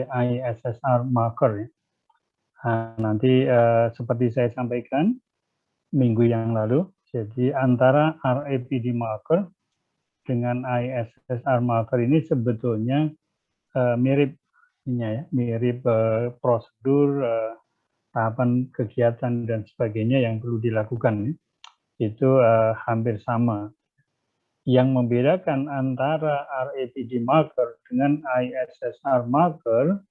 ISSR marker ya. Nanti seperti saya sampaikan minggu yang lalu, jadi antara RAPD marker dengan ISSR marker ini sebetulnya mirip prosedur, tahapan kegiatan dan sebagainya yang perlu dilakukan itu hampir sama. Yang membedakan antara RAPD marker dengan ISSR marker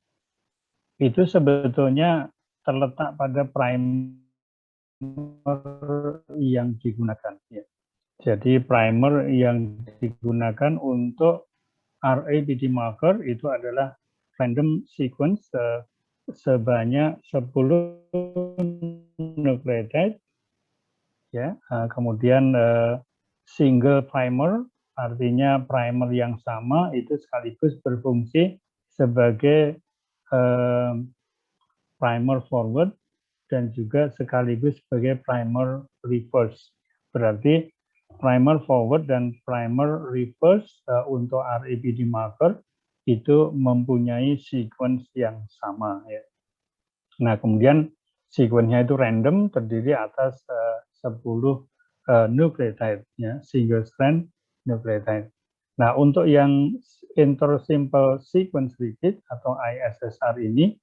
itu sebetulnya terletak pada primer yang digunakan. Jadi primer yang digunakan untuk RAPD marker itu adalah random sequence sebanyak 10 nucleotide, ya. Kemudian single primer, artinya primer yang sama itu sekaligus berfungsi sebagai primer forward dan juga sekaligus sebagai primer reverse. Berarti primer forward dan primer reverse untuk RAPD marker itu mempunyai sequence yang sama ya. Nah, kemudian sequence-nya itu random, terdiri atas 10 nucleotide ya, single strand nucleotide. Nah, untuk yang intersimple sequence repeat atau ISSR ini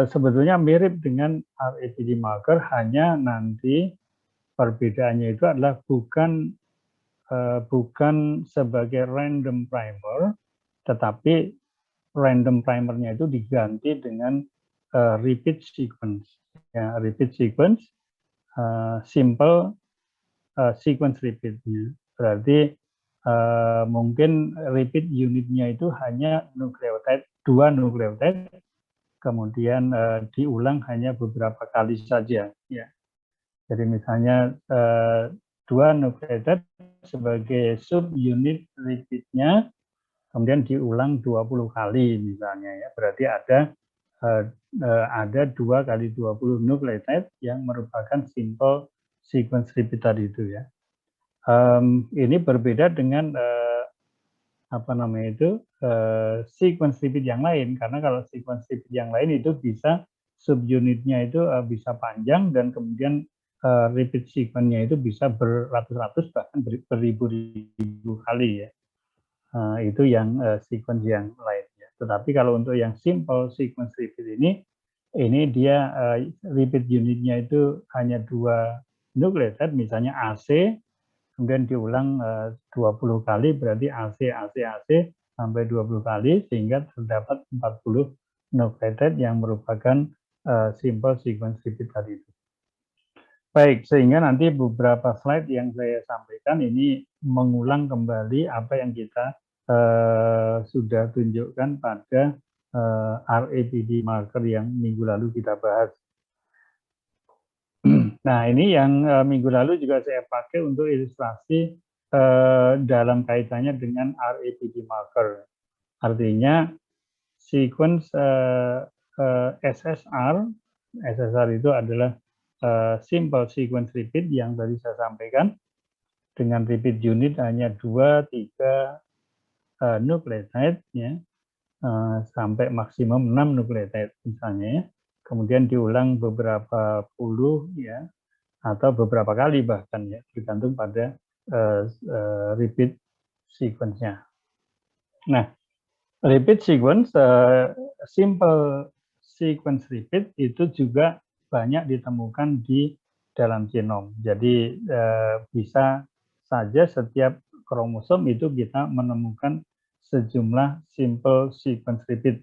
sebetulnya mirip dengan RAPD marker, hanya nanti perbedaannya itu adalah bukan sebagai random primer, tetapi random primernya itu diganti dengan repeat sequence. Ya, repeat sequence, simple sequence repeatnya. Berarti mungkin repeat unitnya itu hanya nukleotide, 2 nukleotide, kemudian diulang hanya beberapa kali saja. Ya. Jadi misalnya 2 nukleotide sebagai subunit repeatnya, kemudian diulang 20 kali misalnya ya. Berarti ada 2 kali 20 nukleotide yang merupakan simple sequence repeat tadi itu ya. Ini berbeda dengan sequence repeat yang lain, karena kalau sequence repeat yang lain itu bisa subunitnya itu bisa panjang dan kemudian repeat sequence-nya itu bisa beratus-ratus bahkan beribu-ribu kali ya. Itu yang sequence yang lain ya. Tetapi kalau untuk yang simple sequence repeat ini dia repeat unitnya itu hanya 2 nukleotide, misalnya AC, kemudian diulang 20 kali, berarti AC sampai 20 kali, sehingga terdapat 40 nukleotide yang merupakan simple sequence repeat tadi itu. Baik, sehingga nanti beberapa slide yang saya sampaikan ini mengulang kembali apa yang kita sudah tunjukkan pada RAPD marker yang minggu lalu kita bahas. Nah, ini yang minggu lalu juga saya pakai untuk ilustrasi dalam kaitannya dengan RAPD marker. Artinya sequence SSR itu adalah simple sequence repeat yang tadi saya sampaikan, dengan repeat unit hanya 2-3 nucleotide ya, sampai maksimum 6 nucleotide misalnya ya. Kemudian diulang beberapa puluh ya, atau beberapa kali bahkan ya, tergantung pada repeat sequence-nya. Nah, repeat sequence, simple sequence repeat itu juga banyak ditemukan di dalam genom. Jadi bisa saja setiap kromosom itu kita menemukan sejumlah simple sequence repeat.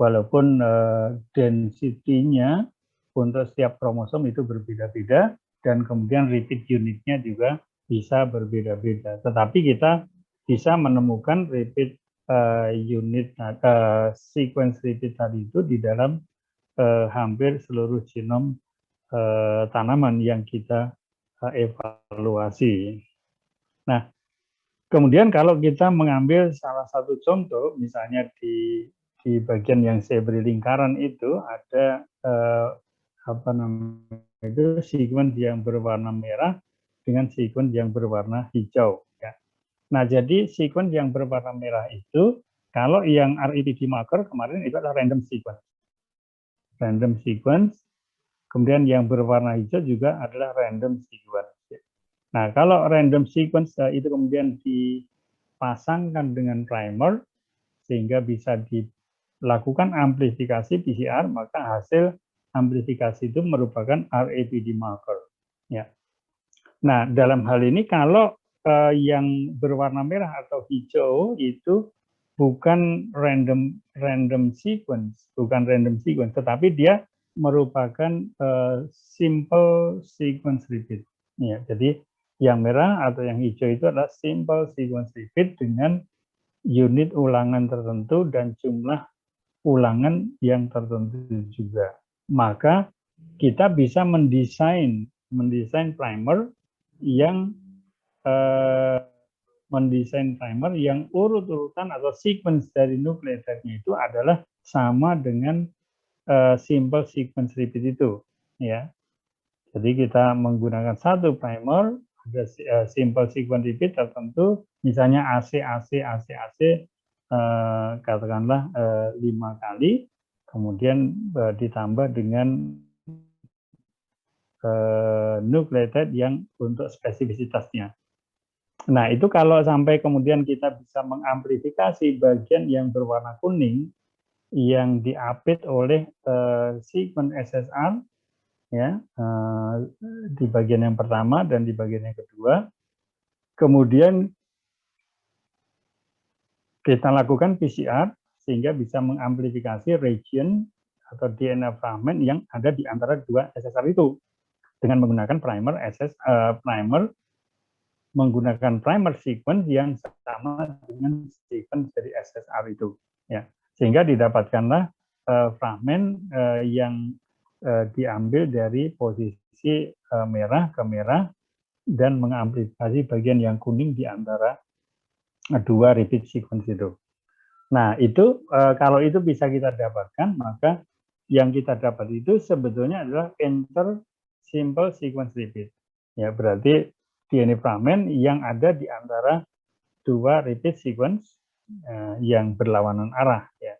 Walaupun density-nya untuk setiap kromosom itu berbeda-beda dan kemudian repeat unitnya juga bisa berbeda-beda. Tetapi kita bisa menemukan repeat unit sequence repeat tadi itu di dalam hampir seluruh genom tanaman yang kita evaluasi. Nah, kemudian kalau kita mengambil salah satu contoh, misalnya di bagian yang saya beri lingkaran itu ada sequence yang berwarna merah dengan sequence yang berwarna hijau. Ya. Nah, jadi sequence yang berwarna merah itu Kalau yang REPD marker kemarin itu adalah random sequence. Random sequence. Kemudian yang berwarna hijau juga adalah random sequence. Nah, kalau random sequence itu kemudian dipasangkan dengan primer, sehingga bisa dilakukan amplifikasi PCR, maka hasil amplifikasi itu merupakan RAPD marker. Ya. Nah, dalam hal ini kalau yang berwarna merah atau hijau itu bukan random sequence, tetapi dia merupakan simple sequence repeat. Ya, jadi yang merah atau yang hijau itu adalah simple sequence repeat dengan unit ulangan tertentu dan jumlah ulangan yang tertentu juga. Maka kita bisa mendesain primer yang urut-urutan atau sequence dari nukleotidnya itu adalah sama dengan simple sequence repeat itu, ya. Jadi kita menggunakan satu primer, ada simple sequence repeat tertentu, misalnya AC, katakanlah 5 kali, kemudian ditambah dengan nukleotid yang untuk spesifisitasnya. Nah, itu kalau sampai kemudian kita bisa mengamplifikasi bagian yang berwarna kuning yang diapit oleh sequence SSR, ya, di bagian yang pertama dan di bagian yang kedua, kemudian kita lakukan PCR sehingga bisa mengamplifikasi region atau DNA fragment yang ada di antara dua SSR itu dengan menggunakan menggunakan primer sequence yang sama dengan sequence dari SSR itu, ya, sehingga didapatkanlah fragmen yang diambil dari posisi merah ke merah dan mengamplifikasi bagian yang kuning di antara dua repeat sequence itu. Nah, itu kalau itu bisa kita dapatkan, maka yang kita dapat itu sebetulnya adalah enter simple sequence repeat. Ya, berarti DNA fragment yang ada di antara dua repeat sequence yang berlawanan arah. Ya.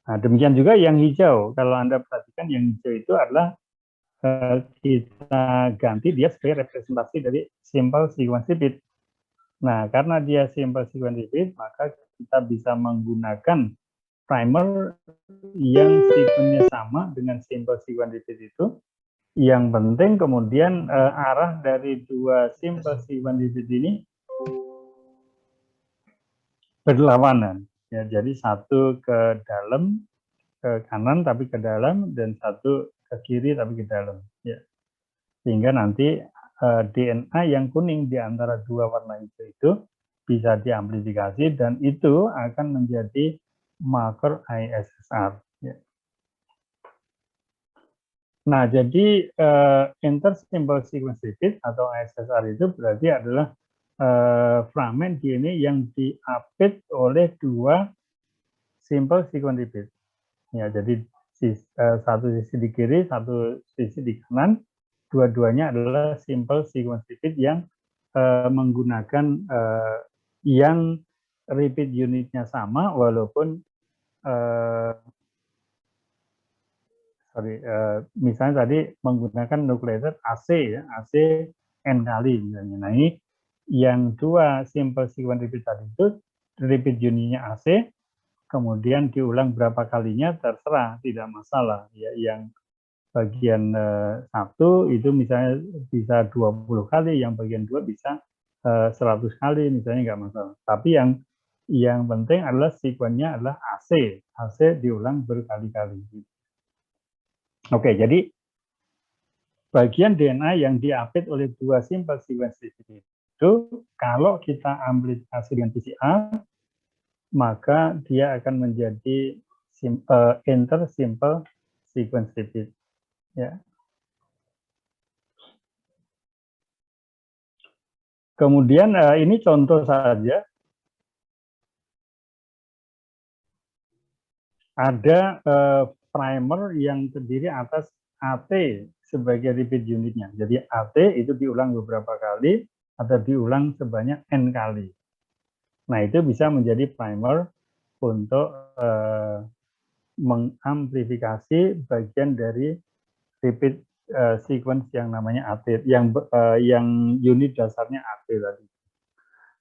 Nah, demikian juga yang hijau. Kalau Anda perhatikan yang hijau itu adalah kita ganti dia sebagai representasi dari simple sequence repeat. Nah, karena dia simple sequence repeat, maka kita bisa menggunakan primer yang sequence-nya sama dengan simple sequence repeat itu. Yang penting kemudian arah dari dua simple sequence repeat ini berlawanan. Ya, jadi satu ke dalam, ke kanan tapi ke dalam, dan satu ke kiri tapi ke dalam. Ya. Sehingga nanti DNA yang kuning di antara dua warna hijau itu bisa diamplifikasi dan itu akan menjadi marker ISSR. Ya. Nah, jadi intersimple sequence repeat atau ISSR itu berarti adalah fragmen DNA yang diapit oleh dua simple sequence repeat. Ya, jadi satu sisi di kiri, satu sisi di kanan, dua-duanya adalah simple sequence repeat yang menggunakan yang repeat unitnya sama walaupun misalnya tadi menggunakan nukleotid AC, ya, AC N kali misalnya. Nah, ini yang dua simple sequence repeat tadi itu repeat unitnya AC, kemudian diulang berapa kalinya terserah, tidak masalah. Ya, yang bagian satu itu misalnya bisa 20 kali, yang bagian dua bisa 100 kali misalnya, nggak masalah. Tapi yang penting adalah sekuensinya adalah AC diulang berkali-kali. Oke, jadi bagian DNA yang diapit oleh dua simple sequence repeat itu, kalau kita amplifikasi dengan PCR, maka dia akan menjadi enter simple sequence repeat. Ya. Kemudian ini contoh saja. Ada primer yang terdiri atas AT sebagai repeat unitnya. Jadi AT itu diulang beberapa kali atau diulang sebanyak N kali. Nah, itu bisa menjadi primer untuk mengamplifikasi bagian dari repeat sequence yang namanya AT, yang unit dasarnya AT tadi.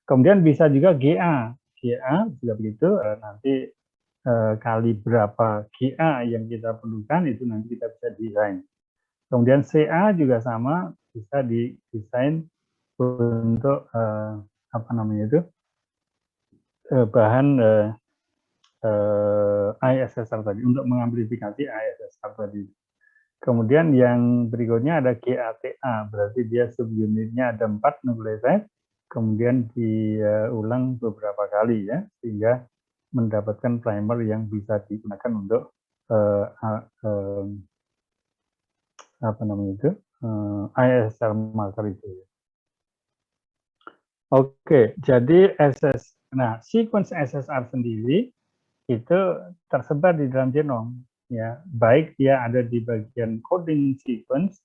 Kemudian bisa juga GA juga begitu, nanti kali berapa GA yang kita perlukan itu nanti kita bisa desain. Kemudian CA juga sama, bisa didesain untuk apa namanya itu bahan ISSR tadi, untuk mengamplifikasi ISSR tadi. Kemudian yang berikutnya ada GATA, berarti dia subunitnya ada 4 nukleotide, kemudian diulang beberapa kali ya, sehingga mendapatkan primer yang bisa digunakan untuk apa namanya itu ISSR marker itu. Oke, jadi sequence SSR sendiri itu tersebar di dalam genom, ya, baik dia ada di bagian coding sequence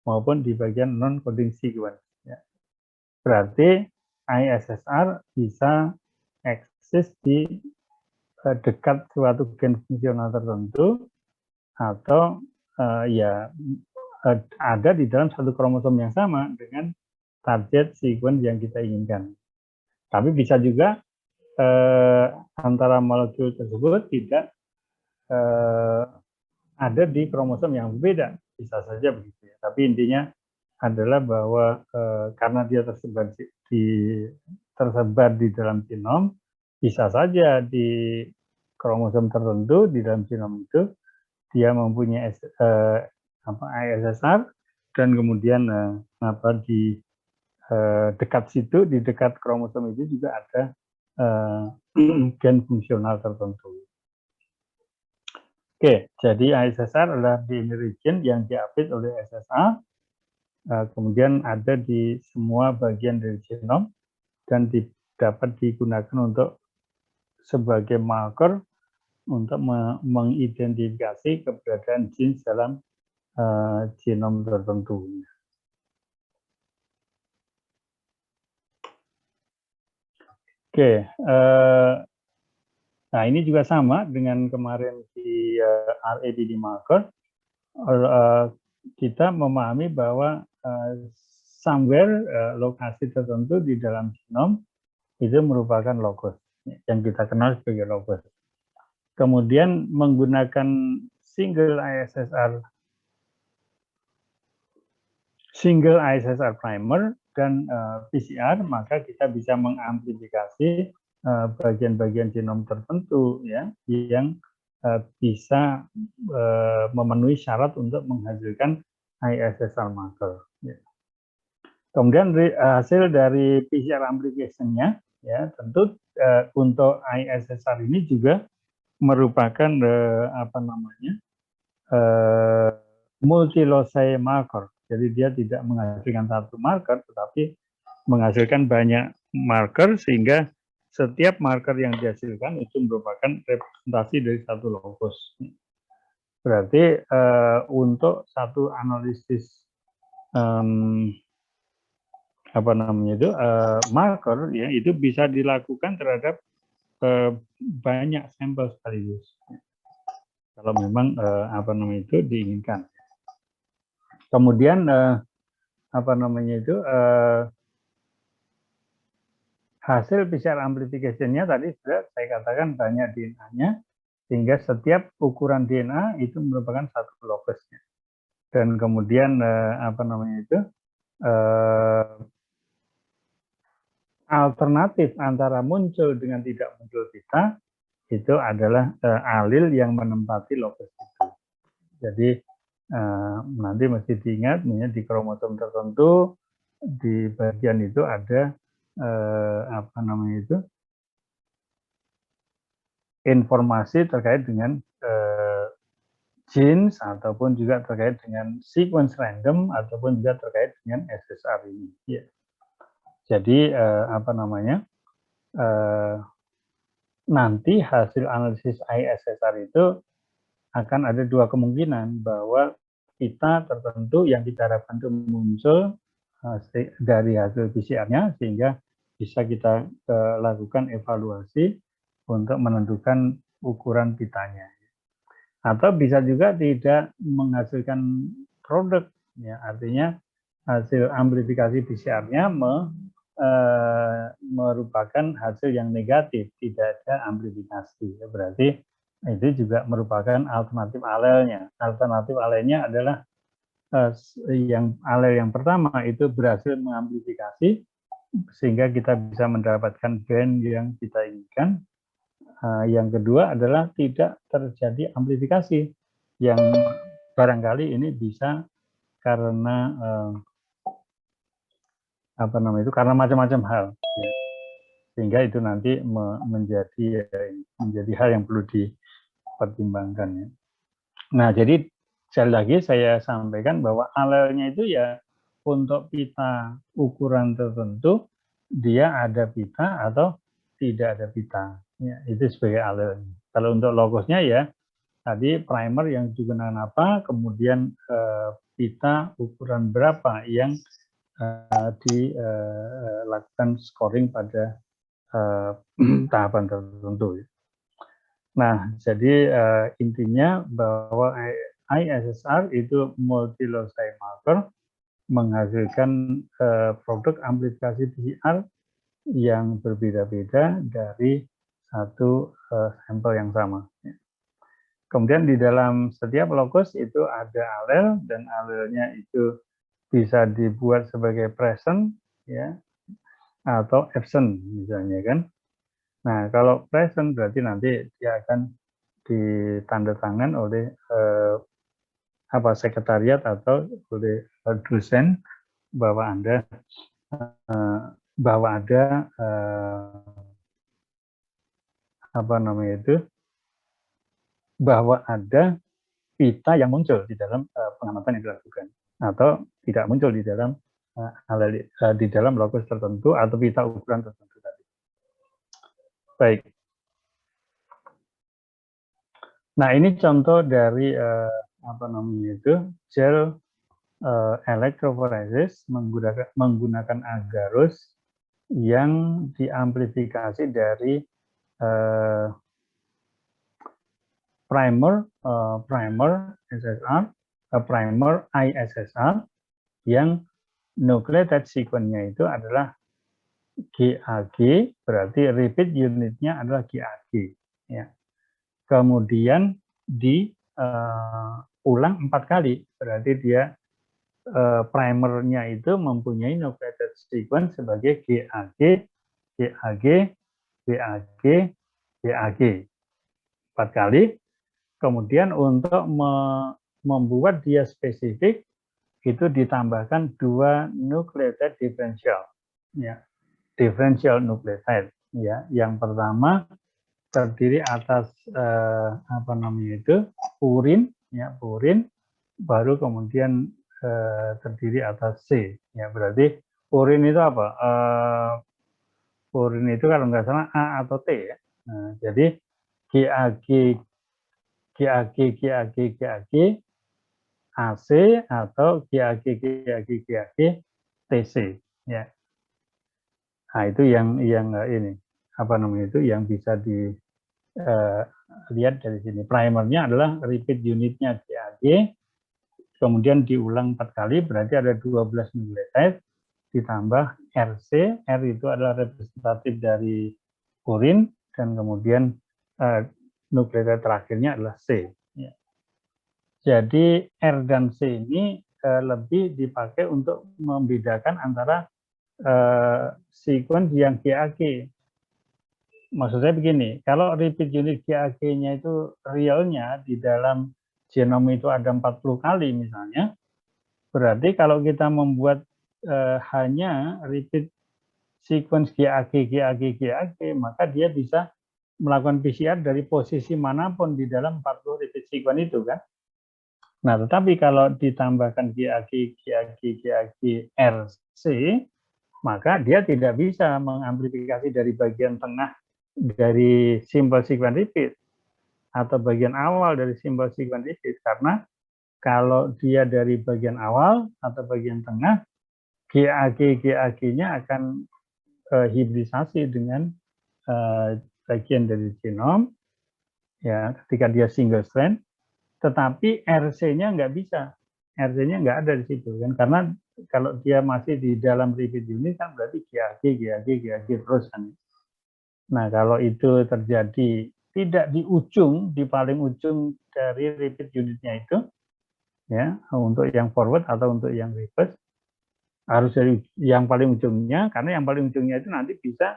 maupun di bagian non coding sequence. Ya. Berarti ISSR bisa eksis di dekat suatu gen fungsional tertentu atau ya ada di dalam satu kromosom yang sama dengan target sequence yang kita inginkan. Tapi bisa juga antara molekul tersebut tidak ada di kromosom yang berbeda, bisa saja begitu ya. Tapi intinya adalah bahwa karena dia tersebar di dalam genom, bisa saja di kromosom tertentu di dalam genom itu dia mempunyai ISSR, dan kemudian di dekat situ, di dekat kromosom itu juga ada gen fungsional tertentu. Oke, jadi ISSR adalah DNA region yang diapit oleh SSA, kemudian ada di semua bagian dari genom dan dapat digunakan untuk sebagai marker untuk mengidentifikasi keberadaan genes dalam genom tertentu. Oke, nah ini juga sama dengan kemarin di RADD marker. Kita memahami bahwa somewhere lokasi tertentu di dalam genom itu merupakan locus yang kita kenal sebagai locus. Kemudian menggunakan single ISSR primer dan PCR, maka kita bisa mengamplifikasi bagian-bagian genom tertentu ya yang bisa memenuhi syarat untuk menghasilkan ISSR marker. Ya. Kemudian hasil dari PCR amplification-nya ya tentu untuk ISSR ini juga merupakan apa namanya multi-loci marker. Jadi dia tidak menghasilkan satu marker, tetapi menghasilkan banyak marker sehingga setiap marker yang dihasilkan itu merupakan representasi dari satu locus. Berarti untuk satu analisis apa namanya itu marker ya itu bisa dilakukan terhadap banyak sampel sekaligus. Kalau memang apa namanya itu diinginkan. Kemudian apa namanya itu hasil PCR amplification-nya tadi sudah saya katakan banyak DNA-nya, sehingga setiap ukuran DNA itu merupakan satu locus-nya. Dan kemudian apa namanya itu alternatif antara muncul dengan tidak muncul kita itu adalah alil yang menempati locus itu. Jadi nanti mesti diingat, di kromosom tertentu di bagian itu ada apa namanya itu informasi terkait dengan genes ataupun juga terkait dengan sequence random ataupun juga terkait dengan SSR ini. Ya. Jadi apa namanya nanti hasil analisis ISSR itu akan ada dua kemungkinan bahwa kita tertentu yang kita harapkan itu muncul dari hasil PCR-nya sehingga bisa kita lakukan evaluasi untuk menentukan ukuran pitanya. Atau bisa juga tidak menghasilkan produk, ya, artinya hasil amplifikasi PCR-nya merupakan hasil yang negatif, tidak ada amplifikasi. Berarti itu juga merupakan alternatif alelnya. Alternatif alelnya adalah yang alel yang pertama itu berhasil mengamplifikasi sehingga kita bisa mendapatkan band yang kita inginkan. Yang kedua adalah tidak terjadi amplifikasi, yang barangkali ini bisa karena karena macam-macam hal, ya. Sehingga itu nanti menjadi hal yang perlu dipertimbangkan, ya. Nah, jadi sekali lagi saya sampaikan bahwa alelnya itu ya untuk pita ukuran tertentu dia ada pita atau tidak ada pita, ya, itu sebagai alelnya. Kalau untuk logosnya ya tadi primer yang digunakan apa, kemudian pita ukuran berapa yang dilakukan scoring pada tahapan tertentu. Nah, jadi intinya bahwa ISSR itu multi loci marker menghasilkan produk amplifikasi PCR yang berbeda-beda dari satu sampel yang sama. Kemudian di dalam setiap locus itu ada alel, dan alelnya itu bisa dibuat sebagai present, ya, atau absent misalnya kan. Nah, kalau present berarti nanti dia akan ditandatangan oleh sekretariat atau oleh dosen bahwa Anda bahwa ada bahwa ada pita yang muncul di dalam pengamatan yang dilakukan atau tidak muncul di dalam di dalam lokus tertentu atau pita ukuran tertentu tadi. Baik. Nah, ini contoh dari gel electrophoresis menggunakan agarus yang diamplifikasi dari primer SSR, primer ISSR yang nucleotide sequence-nya itu adalah GAG, berarti repeat unitnya adalah GAG, ya. Kemudian diulang 4 kali, berarti dia primernya itu mempunyai nucleotide sequence sebagai GAG, GAG, GAG, GAG 4 kali. Kemudian untuk membuat dia spesifik itu ditambahkan 2 nucleotide differential, ya, differential nucleotide, ya. Yang pertama terdiri atas purin, ya, purin, baru kemudian terdiri atas C, ya, berarti purin itu apa? Purin itu kalau nggak salah A atau T, ya. Nah, jadi GAG AC atau GAG TC, ya. Nah, itu yang ini yang bisa dilihat dari sini. Primernya adalah repeat unitnya GAG, kemudian diulang 4 kali, berarti ada 12 nucleotide, ditambah RC, R itu adalah representatif dari purin, dan kemudian nucleotide terakhirnya adalah C. Ya. Jadi R dan C ini lebih dipakai untuk membedakan antara sequence yang GAG. Maksud saya begini, kalau repeat unit GAG-nya itu realnya di dalam genom itu ada 40 kali misalnya, berarti kalau kita membuat hanya repeat sequence GAG, maka dia bisa melakukan PCR dari posisi manapun di dalam 40 repeat sequence itu kan. Nah, tetapi kalau ditambahkan GAG, RC, maka dia tidak bisa mengamplifikasi dari bagian tengah dari simple sequence repeat atau bagian awal dari simple sequence repeat, karena kalau dia dari bagian awal atau bagian tengah, GAG-nya akan hibridisasi dengan bagian dari genom, ya ketika dia single strand, tetapi RC-nya nggak bisa, RC-nya nggak ada di situ kan, karena kalau dia masih di dalam repeat unit kan berarti GAG terus kan. Nah kalau itu terjadi tidak di ujung, di paling ujung dari repeat unitnya itu, ya untuk yang forward atau untuk yang reverse harus dari yang paling ujungnya, karena yang paling ujungnya itu nanti bisa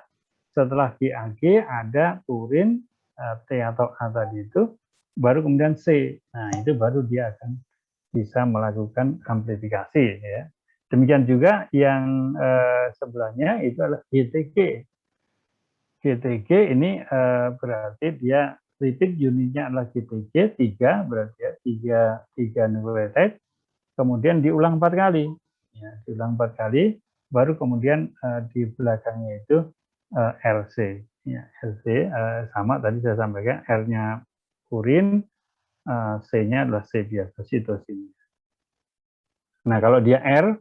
setelah GAG ada purin T atau A tadi itu, baru kemudian C. Nah itu baru dia akan bisa melakukan amplifikasi. Ya. Demikian juga yang sebelahnya itu adalah GTG. GTG ini berarti dia repeat unitnya adalah GTG 3, berarti ya 3 nucleotide, kemudian diulang 4 kali. Ya, diulang 4 kali, baru kemudian di belakangnya itu RC. Ya, RC sama tadi saya sampaikan, R-nya purin, C-nya adalah C biasa, sitosin. Nah, kalau dia R,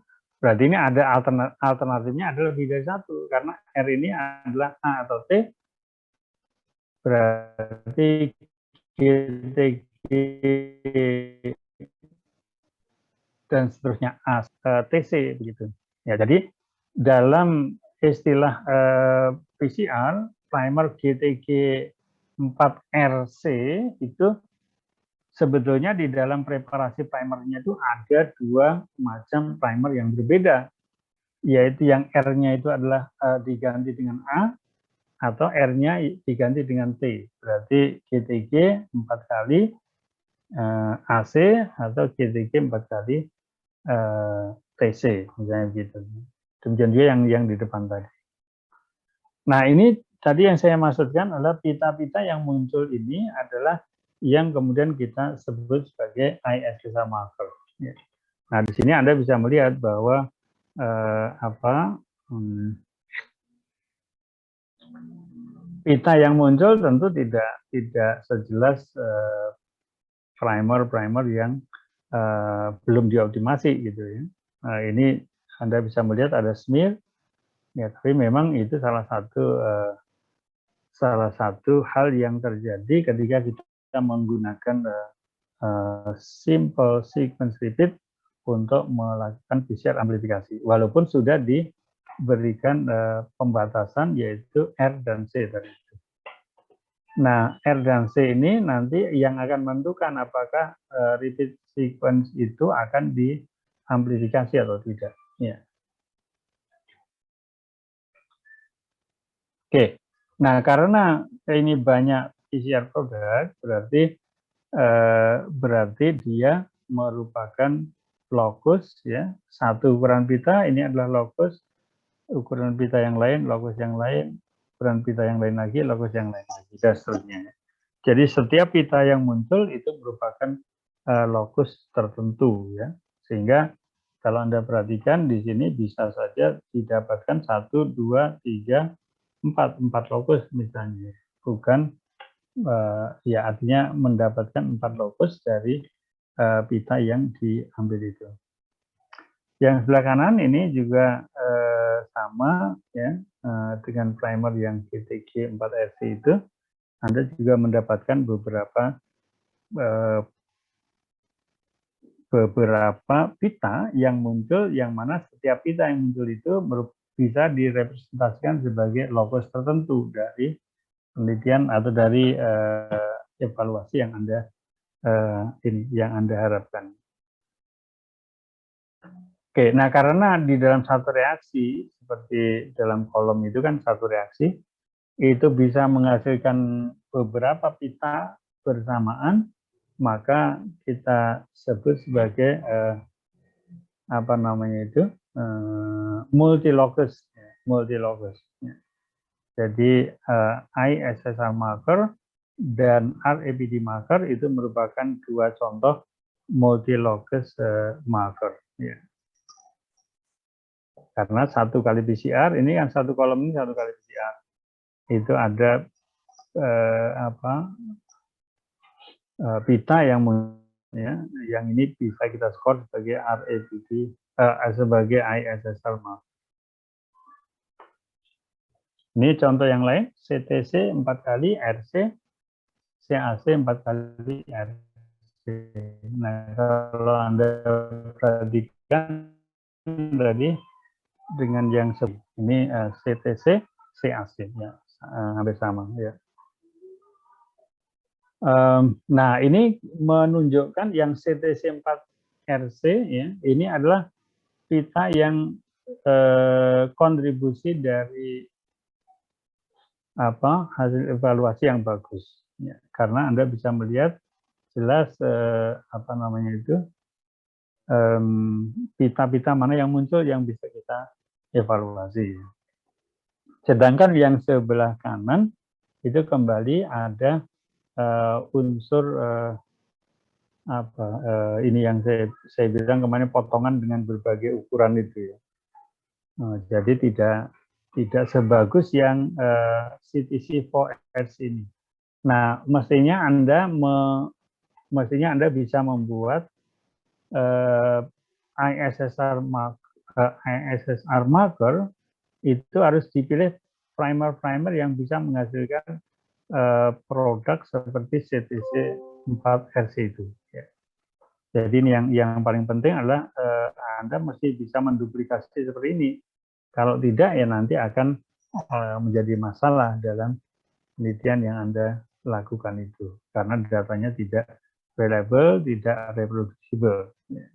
berarti ini ada alternatifnya ada lebih dari satu, karena R ini adalah A atau T, berarti GTG dan seterusnya A, TC begitu. Ya, jadi dalam istilah PCR, primer GTG 4RC itu sebetulnya di dalam preparasi primernya itu ada dua macam primer yang berbeda, yaitu yang R-nya itu adalah diganti dengan A atau R-nya diganti dengan T. Berarti GTG 4 kali AC atau GTG 4 kali TC, misalnya begitu. Demikian juga yang di depan tadi. Nah ini tadi yang saya maksudkan adalah pita-pita yang muncul ini adalah yang kemudian kita sebut sebagai ISSA marker. Nah di sini Anda bisa melihat bahwa pita yang muncul tentu tidak sejelas primer yang belum dioptimasi gitu ya. Nah, ini Anda bisa melihat ada smear, ya tapi memang itu salah satu hal yang terjadi ketika kita menggunakan simple sequence repeat untuk melakukan PCR amplifikasi, walaupun sudah diberikan pembatasan yaitu R dan C tadi. Nah, R dan C ini nanti yang akan menentukan apakah repeat sequence itu akan diamplifikasi atau tidak. Ya. Oke, nah karena ini banyak PCR produk, berarti dia merupakan lokus, ya. Satu ukuran pita ini adalah lokus, ukuran pita yang lain, lokus yang lain, ukuran pita yang lain lagi, lokus yang lain lagi, dan seterusnya. Jadi setiap pita yang muncul itu merupakan lokus tertentu, ya. Sehingga kalau Anda perhatikan di sini bisa saja didapatkan 1, 2, 3, 4 lokus misalnya. Bukan ya artinya mendapatkan 4 lokus dari pita yang diambil itu. Yang sebelah kanan ini juga sama ya dengan primer yang GTG 4RC itu. Anda juga mendapatkan beberapa pita yang muncul, yang mana setiap pita yang muncul itu bisa direpresentasikan sebagai lokus tertentu dari penelitian atau dari evaluasi yang Anda harapkan. Oke, nah karena di dalam satu reaksi seperti dalam kolom itu kan satu reaksi itu bisa menghasilkan beberapa pita bersamaan, maka kita sebut sebagai apa namanya itu multilocus. Jadi ISSR marker dan RAPD marker itu merupakan dua contoh multilocus marker. Ya. Karena satu kali PCR, ini kan satu kolom ini satu kali PCR. Itu ada pita yang ini bisa kita skor sebagai RAPD sebagai ISSR marker. Ini contoh yang lain CTC 4 kali RC, CAC 4 kali RC. Nah, kalau Anda perhatikan tadi dengan yang ini CTC, CAC ya, hampir sama ya. Nah, ini menunjukkan yang CTC 4 RC ya, ini adalah pita yang kontribusi dari hasil evaluasi yang bagus ya, karena Anda bisa melihat jelas pita-pita mana yang muncul yang bisa kita evaluasi. Sedangkan yang sebelah kanan itu kembali ada unsur ini yang saya bilang kemarin potongan dengan berbagai ukuran itu ya. Jadi tidak sebagus yang CTC 4S ini. Nah, mestinya Anda bisa membuat ISSR marker itu harus dipilih primer yang bisa menghasilkan produk seperti CTC 4RC itu. Ya. Jadi ini yang paling penting adalah Anda mesti bisa menduplikasi seperti ini. Kalau tidak ya nanti akan menjadi masalah dalam penelitian yang Anda lakukan itu. Karena datanya tidak reliable, tidak reproducible. Ya.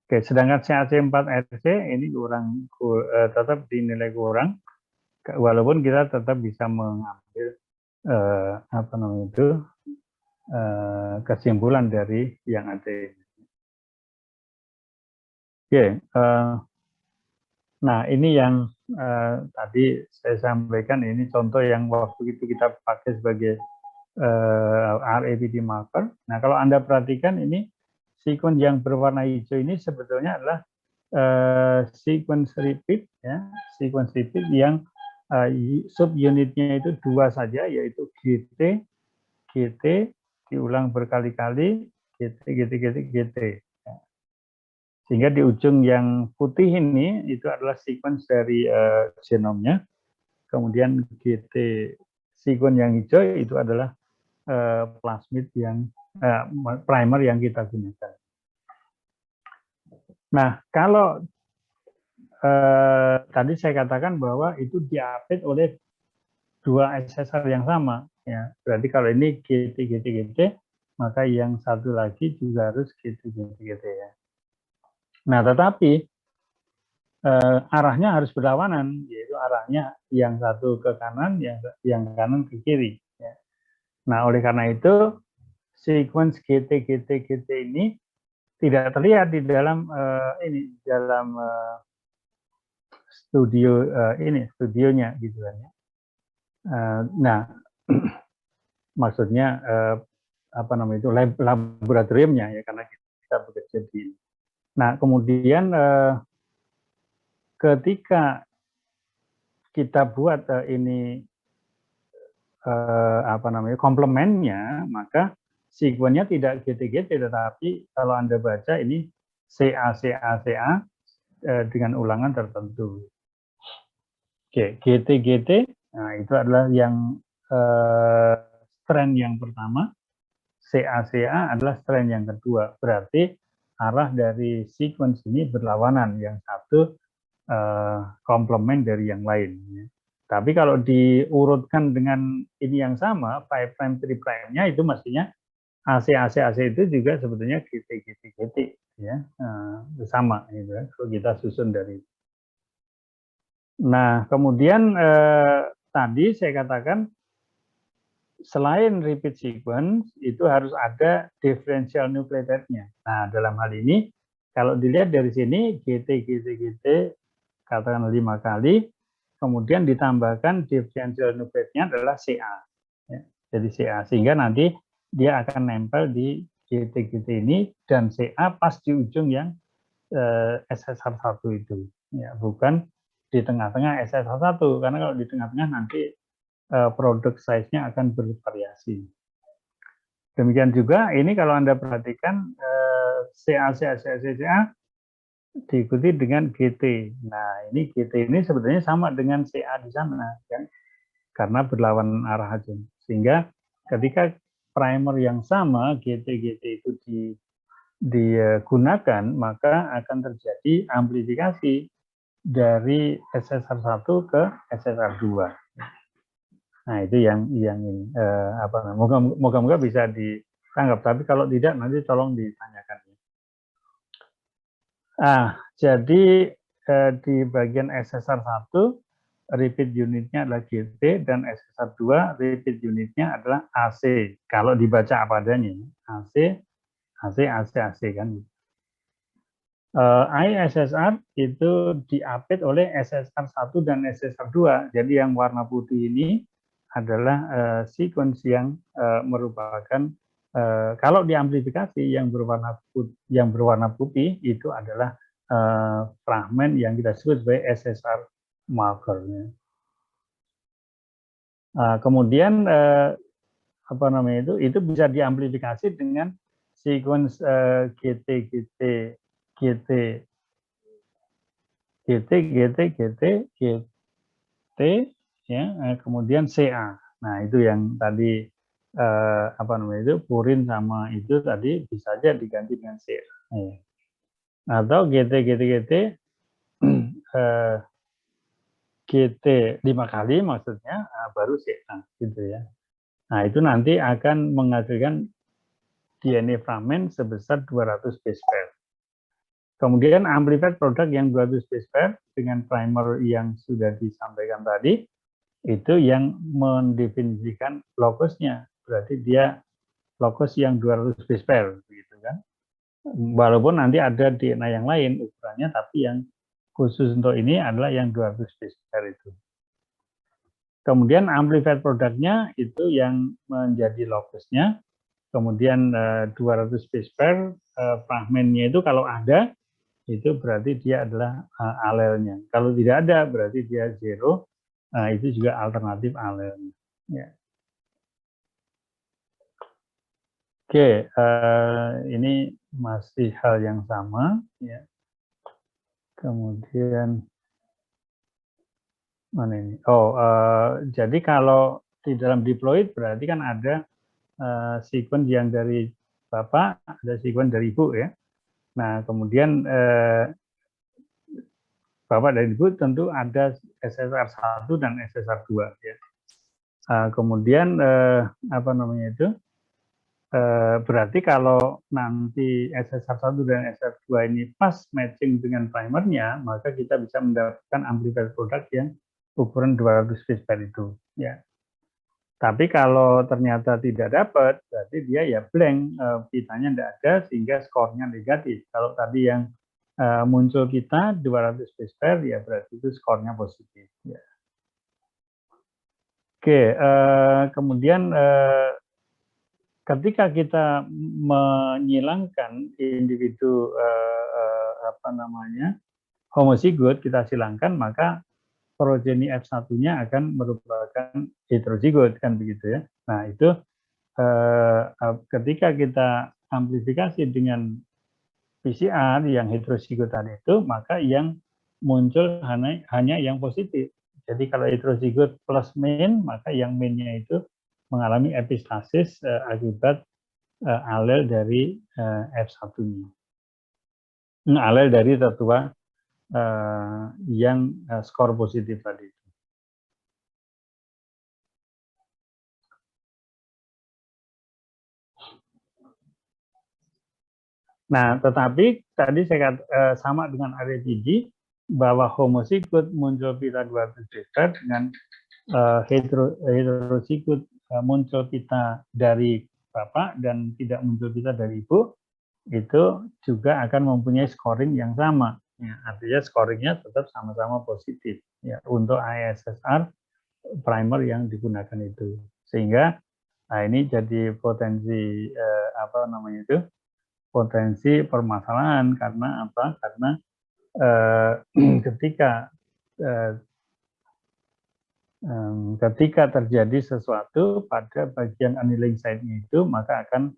Oke, sedangkan CAC4RC ini tetap dinilai kurang, walaupun kita tetap bisa mengambil kesimpulan dari yang ada ini. Oke, nah ini yang tadi saya sampaikan, ini contoh yang waktu itu kita pakai sebagai RAPD marker. Nah kalau Anda perhatikan ini sequence yang berwarna hijau ini sebetulnya adalah sequence repeat ya, sequence repeat yang subunitnya itu 2 saja, yaitu GT diulang berkali-kali, GT. Sehingga di ujung yang putih ini itu adalah sequence dari genomnya. Kemudian GT sequence yang hijau itu adalah plasmid yang primer yang kita gunakan. Nah, kalau tadi saya katakan bahwa itu diapit oleh 2 SSR yang sama, ya. Berarti kalau ini GT, maka yang satu lagi juga harus GT ya. Nah, tetapi arahnya harus berlawanan, yaitu arahnya yang satu ke kanan, yang kanan ke kiri. Ya. Nah, oleh karena itu sequence GT ini tidak terlihat di dalam studionya gitu kan ya. Nah, maksudnya laboratoriumnya ya, karena kita bekerja di. Nah, kemudian ketika kita buat komplemennya, maka sequence-nya tidak GT, tetapi kalau Anda baca ini CA dengan ulangan tertentu. Oke, GT, nah itu adalah yang strand yang pertama, CA adalah strand yang kedua. Berarti arah dari sequence ini berlawanan, yang satu komplement dari yang lain. Tapi kalau diurutkan dengan ini yang sama, 5', 3'-nya itu mestinya AC itu juga sebetulnya GT ya, sama gitu ya, kalau kita susun dari. Nah, kemudian tadi saya katakan selain repeat sequence itu harus ada differential nucleotide-nya. Nah, dalam hal ini kalau dilihat dari sini GT katakan 5 kali, kemudian ditambahkan differential nucleotide-nya adalah CA. Ya, jadi CA, sehingga nanti dia akan nempel di GT ini dan CA pas di ujung yang SSR1 itu. Ya, bukan di tengah-tengah SSR1, karena kalau di tengah-tengah nanti produk size-nya akan bervariasi. Demikian juga ini kalau Anda perhatikan CA diikuti dengan GT. Nah, ini GT ini sebetulnya sama dengan CA di sana, kan? Karena berlawan arah aja. Sehingga ketika primer yang sama GT-GT itu digunakan, maka akan terjadi amplifikasi dari SSR1 ke SSR2. Nah, itu yang ini apa namanya? Moga-moga bisa ditangkap. Tapi kalau tidak nanti tolong ditanyakan. Jadi di bagian SSR1 repeat unitnya adalah GT dan SSR2 repeat unitnya adalah AC. Kalau dibaca apa adanya, AC, AC, AC, AC kan. ISSR itu diapit oleh SSR1 dan SSR2. Jadi yang warna putih ini adalah sequence yang merupakan kalau diamplifikasi yang berwarna putih itu adalah fragmen yang kita sebut sebagai SSR markernya. Kemudian apa namanya itu bisa diamplifikasi dengan sequence GT GT GT GT GT GT GT ya, kemudian CA. Nah, itu yang tadi apa namanya itu purin sama itu tadi bisa aja diganti dengan CA. Ya. Atau GT GT GT GT 5 kali maksudnya baru CA gitu ya. Nah, itu nanti akan menghasilkan DNA fragment sebesar 200 base pair. Kemudian amplified produk yang 200 base pair dengan primer yang sudah disampaikan tadi, itu yang mendefinisikan locusnya. Berarti dia locus yang 200 base pair. Begitu kan? Walaupun nanti ada DNA yang lain ukurannya, tapi yang khusus untuk ini adalah yang 200 base pair itu. Kemudian amplified produknya itu yang menjadi locusnya. Kemudian 200 base pair fragmennya itu kalau ada itu berarti dia adalah alelnya. Kalau tidak ada berarti dia zero. Itu juga alternatif alelnya. Ya. Oke, ini masih hal yang sama. Ya. Kemudian mana ini? Jadi kalau di dalam diploid berarti kan ada sequence yang dari bapak, ada sequence dari ibu ya. Nah, kemudian bapak dan ibu tentu ada SSR1 dan SSR2 ya. Kemudian apa namanya itu? Berarti kalau nanti SSR1 dan SSR2 ini pas matching dengan primernya, maka kita bisa mendapatkan amplified product yang ukuran 200 base pair itu ya. Tapi kalau ternyata tidak dapat, berarti dia ya blank, pitanya tidak ada sehingga skornya negatif. Kalau tadi yang muncul kita 200 base pair, ya berarti itu skornya positif. Ya. Oke, kemudian ketika kita menyilangkan individu apa namanya homozigot, kita silangkan, maka progeni F1-nya akan merupakan heterozigot kan begitu ya. Nah, itu ketika kita amplifikasi dengan PCR yang heterozigot tadi itu, maka yang muncul hanya yang positif. Jadi kalau heterozigot plus min, maka yang minnya itu mengalami epistasis akibat alel dari F1-nya. Alel dari tetua yang skor positif tadi. Nah, tetapi tadi saya sama dengan RGG bahwa homozigot muncul pita 200 base dengan heterozigot muncul pita dari bapak dan tidak muncul pita dari ibu, itu juga akan mempunyai scoring yang sama. Ya, artinya scoringnya tetap sama-sama positif ya untuk ISSR primer yang digunakan itu. Sehingga nah ini jadi potensi apa namanya itu? Potensi permasalahan karena apa? Karena ketika terjadi sesuatu pada bagian annealing site-nya itu, maka akan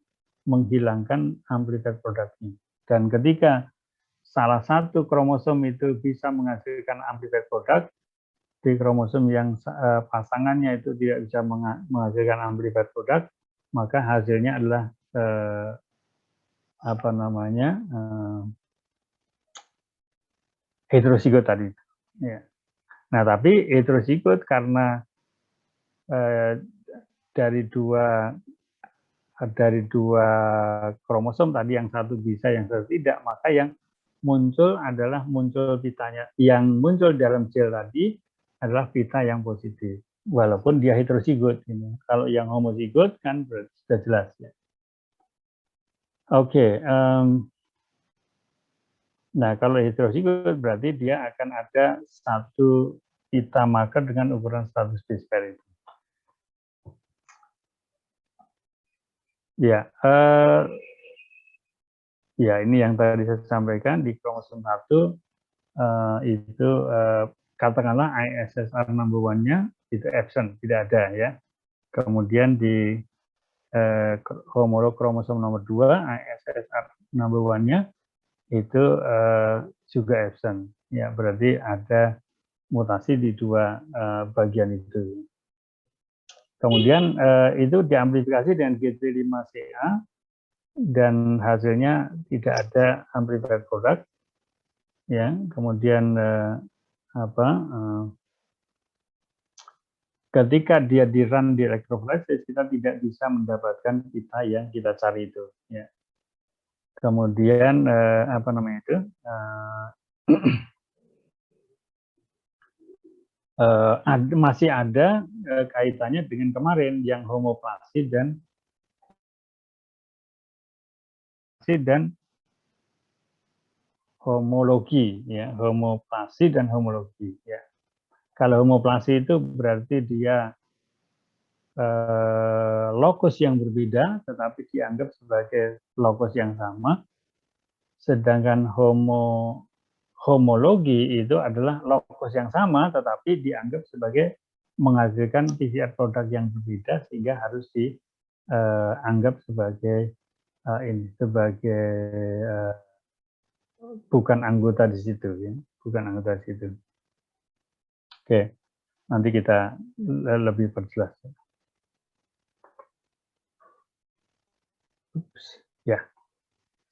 menghilangkan amplified produknya. Dan ketika salah satu kromosom itu bisa menghasilkan amplified product, di kromosom yang pasangannya itu tidak bisa menghasilkan amplified product, maka hasilnya adalah apa namanya, heterozigot tadi. Ya. Nah, tapi heterozigot karena dari dua kromosom tadi, yang satu bisa, yang satu tidak, maka yang muncul pitanya, yang muncul dalam gel tadi adalah pita yang positif, walaupun dia heterozigot. Kalau yang homozigot kan berarti sudah jelas ya. Oke, nah kalau heterozigot berarti dia akan ada satu pita marker dengan ukuran status base pair itu. Ya, ya ini yang tadi saya sampaikan di kromosom 1 itu katakanlah ISSR number 1-nya itu absent, tidak ada ya. Kemudian di homolog kromosom nomor 2 ISSR number 1-nya itu juga absent. Ya, berarti ada mutasi di dua bagian itu. Kemudian itu diamplifikasi dengan G35CA dan hasilnya tidak ada amplified product. Ya, kemudian ketika dia di run di electrophoresis, kita tidak bisa mendapatkan pita yang kita cari itu. Ya. Kemudian masih ada kaitannya dengan kemarin yang homoplasi dan homologi, ya, homoplasi dan homologi. Ya. Kalau homoplasi itu berarti dia lokus yang berbeda, tetapi dianggap sebagai lokus yang sama. Sedangkan homologi itu adalah lokus yang sama, tetapi dianggap sebagai menghasilkan PCR produk yang berbeda, sehingga harus dianggap sebagai bukan anggota di situ, ya, bukan anggota di situ. Oke, nanti kita lebih perjelas. Ya,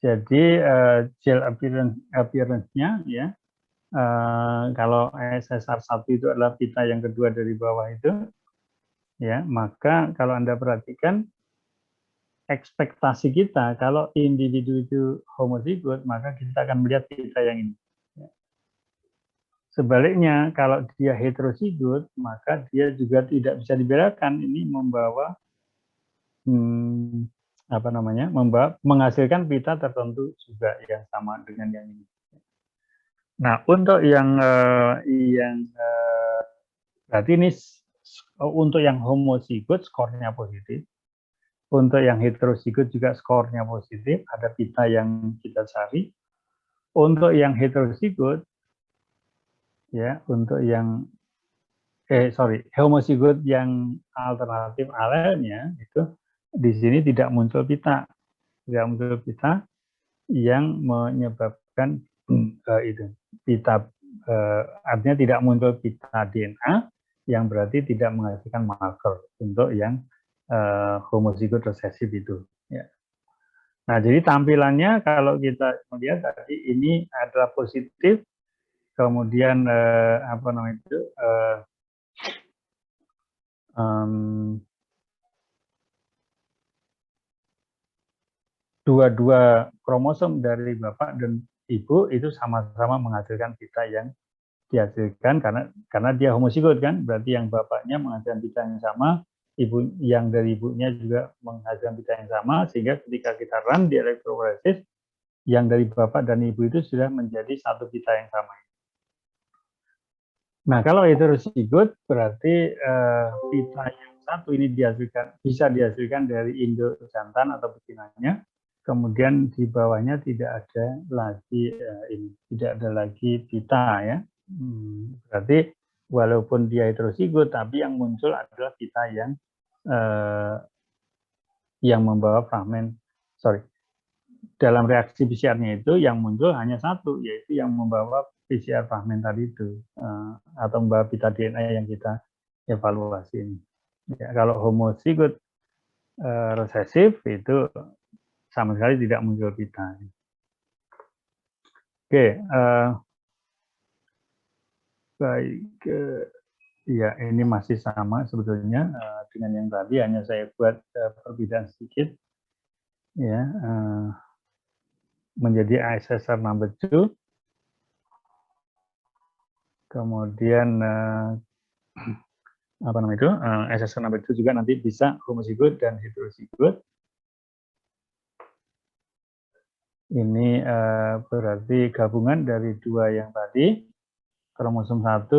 jadi gel appearance-nya ya. Kalau SSR 1 itu adalah pita yang kedua dari bawah itu, ya, maka kalau Anda perhatikan ekspektasi kita kalau individu itu homozigot, maka kita akan melihat pita yang ini. Sebaliknya kalau dia heterozigot, maka dia juga tidak bisa dibedakan, ini membawa menghasilkan pita tertentu juga yang sama dengan yang ini. Nah, untuk yang berarti ini untuk yang homozigot skornya positif, untuk yang heterozigot juga skornya positif, ada pita yang kita cari. Untuk yang heterozigot, ya, untuk yang homozigot yang alternatif alelnya itu di sini tidak muncul pita yang menyebabkan itu pita, artinya tidak muncul pita DNA yang berarti tidak menghasilkan marker untuk yang homozigot resesif itu. Ya. Nah, jadi tampilannya kalau kita melihat tadi ini adalah positif, kemudian dua kromosom dari bapak dan ibu itu sama-sama menghasilkan pita yang dihasilkan karena dia homozigot kan, berarti yang bapaknya menghasilkan pita yang sama, ibu yang dari ibunya juga menghasilkan pita yang sama, sehingga ketika kita run di electrophoresis, yang dari bapak dan ibu itu sudah menjadi satu pita yang sama. Nah, kalau heterozigot berarti pita yang satu ini bisa dihasilkan dari induk jantan atau betinanya, kemudian di bawahnya tidak ada lagi pita, ya. Berarti walaupun dia heterozigot, tapi yang muncul adalah pita yang membawa fragmen, dalam reaksi PCR-nya itu yang muncul hanya satu, yaitu yang membawa PCR fragmen tadi itu, atau membawa pita DNA yang kita evaluasi ini. Ya, kalau homozigot resesif itu sama sekali tidak muncul pita. Oke, baik, ya ini masih sama sebetulnya dengan yang tadi, hanya saya buat perbedaan sedikit, ya, menjadi ISSR number 2, kemudian apa namanya itu, ISSR number 2 juga nanti bisa homozigot dan heterozigot. Ini berarti gabungan dari dua yang tadi, kromosom 1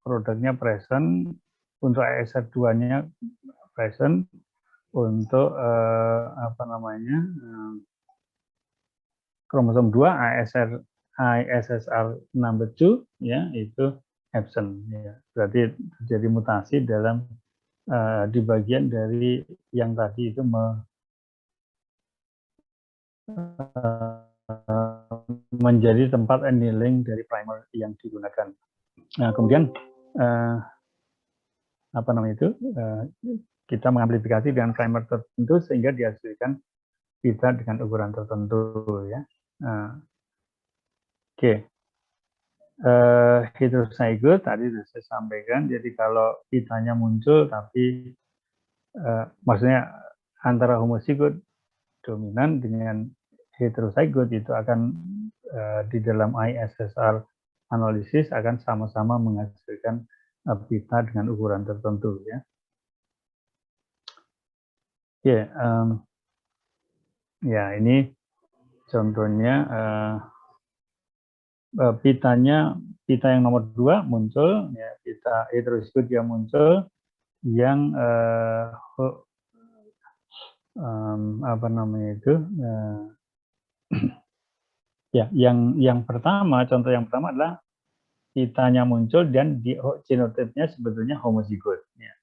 produknya present, untuk ISSR 2-nya present, untuk apa namanya, kromosom 2 ISSR number 2 ya itu absent ya. Berarti terjadi mutasi dalam di bagian dari yang tadi itu menjadi tempat annealing dari primer yang digunakan. Nah, kemudian apa namanya itu, kita mengamplifikasi dengan primer tertentu sehingga dihasilkan pita dengan ukuran tertentu ya. Oke. Heterozygote tadi sudah saya sampaikan, jadi kalau pitanya muncul tapi maksudnya antara homozigot dominan dengan heterozygote itu akan di dalam ISSR analisis akan sama-sama menghasilkan pita dengan ukuran tertentu ya. Oke, ya ini contohnya pita yang nomor 2 muncul ya, pita heterozigot yang muncul yang apa namanya itu ya yang pertama, contoh yang pertama adalah pitanya muncul dan di genotipnya sebetulnya homozigot ya.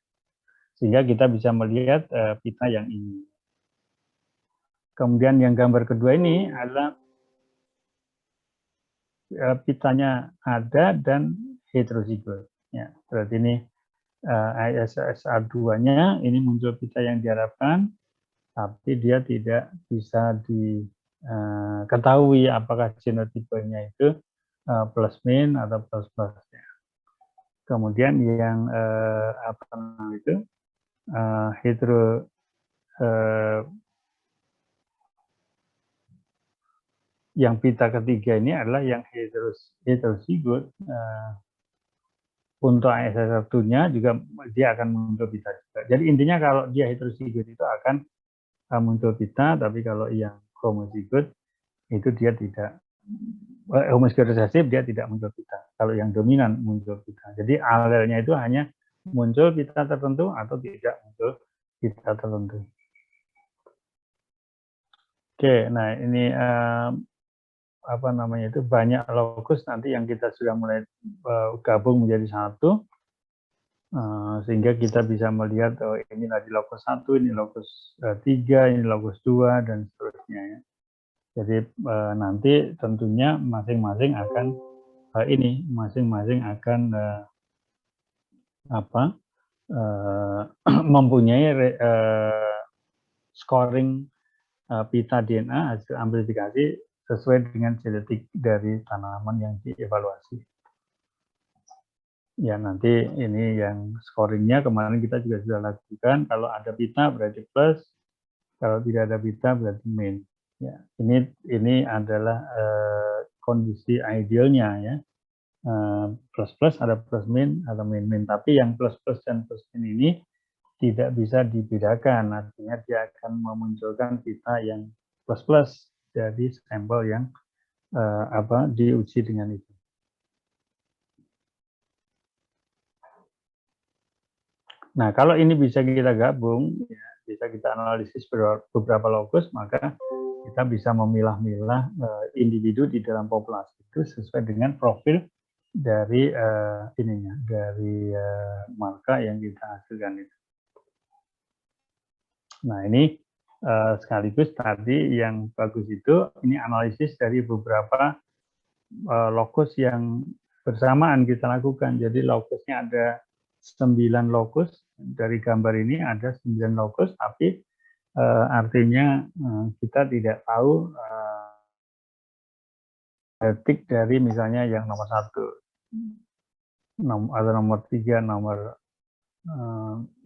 Sehingga kita bisa melihat pita yang ini. Kemudian yang gambar kedua ini adalah pitanya ada dan heterozigot ya. Berarti ini ISSR 2-nya ini muncul pita yang diharapkan, tapi dia tidak bisa diketahui apakah genotipenya itu plus min atau plus plus. Kemudian yang apa namanya itu yang pita ketiga ini adalah yang heterozigot. Untuk ISSR 2-nya juga dia akan muncul pita juga. Jadi intinya kalau dia heterozigot itu akan muncul pita, tapi kalau yang homozigot itu dia tidak, homozigot resesif dia tidak muncul pita. Kalau yang dominan muncul pita. Jadi alelnya itu hanya muncul pita tertentu atau tidak muncul pita tertentu. Oke, nah ini apa namanya itu banyak lokus nanti yang kita sudah mulai gabung menjadi satu. Sehingga kita bisa melihat oh, ini lagi lokus 1, ini lokus 3, ini lokus 2 dan seterusnya ya. Jadi nanti tentunya masing-masing akan apa mempunyai scoring pita DNA hasil amplifikasi sesuai dengan genetik dari tanaman yang dievaluasi. Ya nanti ini yang scoringnya kemarin kita juga sudah lakukan. Kalau ada pita berarti plus, kalau tidak ada pita berarti min. Ya ini adalah kondisi idealnya ya. Plus plus ada plus min atau min min. Tapi yang plus plus dan plus min ini tidak bisa dibedakan. Artinya dia akan memunculkan pita yang plus plus dari sampel yang diuji dengan itu. Nah, kalau ini bisa kita gabung, ya, bisa kita analisis beberapa lokus, maka kita bisa memilah-milah individu di dalam populasi itu sesuai dengan profil dari dari marka yang kita hasilkan itu. Nah, ini sekaligus tadi yang bagus itu ini analisis dari beberapa lokus yang bersamaan kita lakukan. Jadi lokusnya ada 9 lokus, dari gambar ini ada 9 lokus, tapi artinya kita tidak tahu detik dari misalnya yang nomor 1 atau nomor 3, nomor 6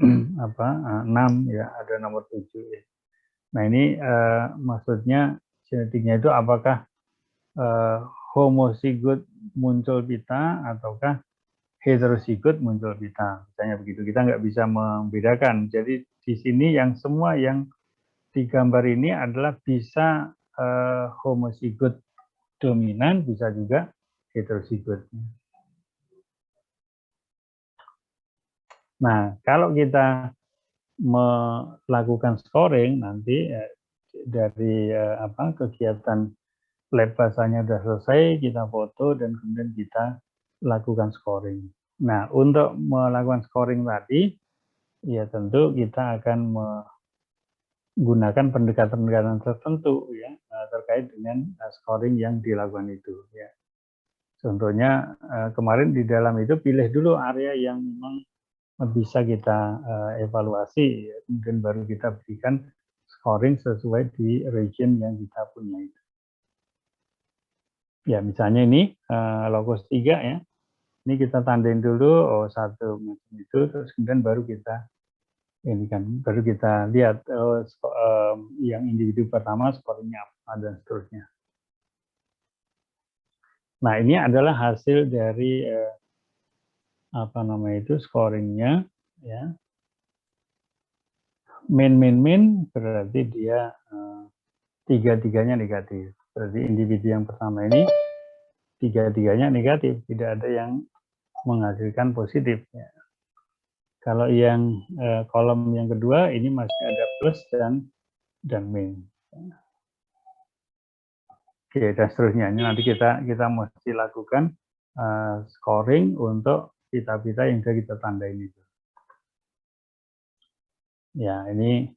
ya, ada nomor 7 ya. Nah ini maksudnya genetiknya itu apakah homozigot muncul pita ataukah heterozigot muncul pita, misalnya begitu. Kita nggak bisa membedakan. Jadi di sini yang semua yang di gambar ini adalah bisa homozigot dominan, bisa juga heterozigot. Nah, kalau kita melakukan scoring nanti dari kegiatan lab basahnya sudah selesai, kita foto dan kemudian kita lakukan scoring. Nah, untuk melakukan scoring tadi, ya tentu kita akan menggunakan pendekatan-pendekatan tertentu ya terkait dengan scoring yang dilakukan itu. Ya. Contohnya kemarin di dalam itu pilih dulu area yang memang bisa kita evaluasi, ya. Kemudian baru kita berikan scoring sesuai di region yang kita punya itu. Ya misalnya ini lokus 3 ya, ini kita tandain dulu satu macam itu, terus kemudian baru kita ini kan baru kita lihat yang individu pertama skornya apa dan seterusnya. Nah ini adalah hasil dari scoringnya ya. Min berarti dia tiga-tiganya negatif. Berarti individu yang pertama ini tiga-tiganya negatif, tidak ada yang menghasilkan positif. Ya. Kalau yang kolom yang kedua ini masih ada plus dan min. Oke, dan seterusnya. Ini nanti kita mesti lakukan scoring untuk pita-pita yang sudah kita tandain itu. Ya, ini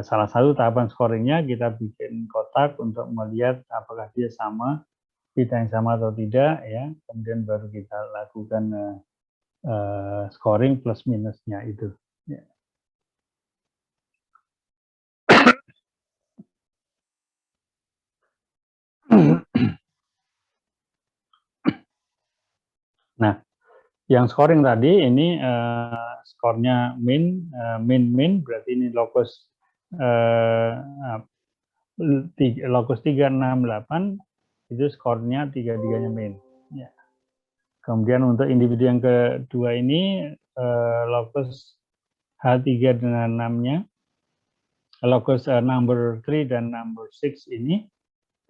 salah satu tahapan scoringnya, kita bikin kotak untuk melihat apakah dia sama, pita yang sama atau tidak, ya. Kemudian baru kita lakukan scoring plus minusnya itu. Ya. Nah, yang scoring tadi ini skornya min berarti ini lokus lokus 3, 6, 8 itu skornya tiga-tiganya min. Ya. Kemudian untuk individu yang kedua ini lokus H3 dan 6-nya, lokus number 3 dan number 6 ini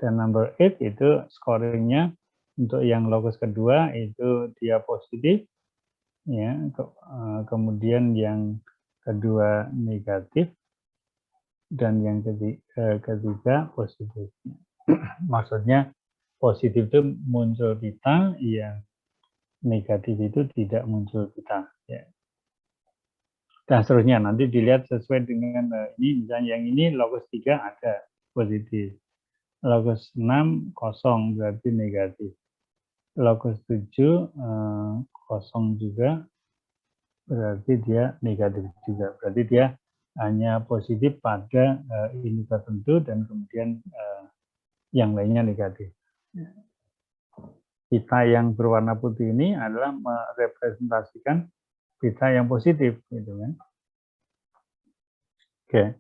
dan number 8 itu scoringnya untuk yang lokus kedua itu dia positif, ya. Kemudian yang kedua negatif dan yang ketiga positif. Maksudnya positif itu muncul pita, yang negatif itu tidak muncul pita. Ya. Dan seterusnya nanti dilihat sesuai dengan ini, misalnya yang ini lokus 3 ada positif. Lokus 6 kosong berarti negatif. Lokus 7 kosong juga berarti dia negatif juga. Berarti dia hanya positif pada ini tertentu dan kemudian yang lainnya negatif. Pita yang berwarna putih ini adalah merepresentasikan pita yang positif, gitu kan? Oke.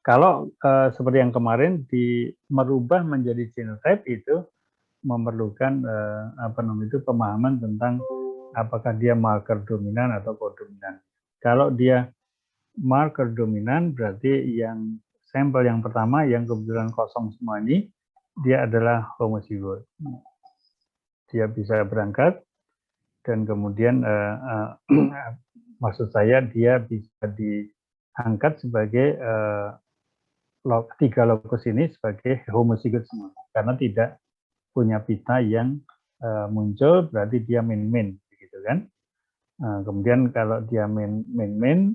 Kalau seperti yang kemarin merubah menjadi genotype itu memerlukan pemahaman tentang apakah dia marker dominan atau kodominan. Kalau dia marker dominan berarti yang sampel yang pertama yang kebetulan kosong semua ini dia adalah homozigot. Dia bisa berangkat dan kemudian maksud saya dia bisa diangkat sebagai 3 lokus ini sebagai homozigot semua karena tidak punya pita yang muncul, berarti dia min gitu kan. Kemudian kalau dia min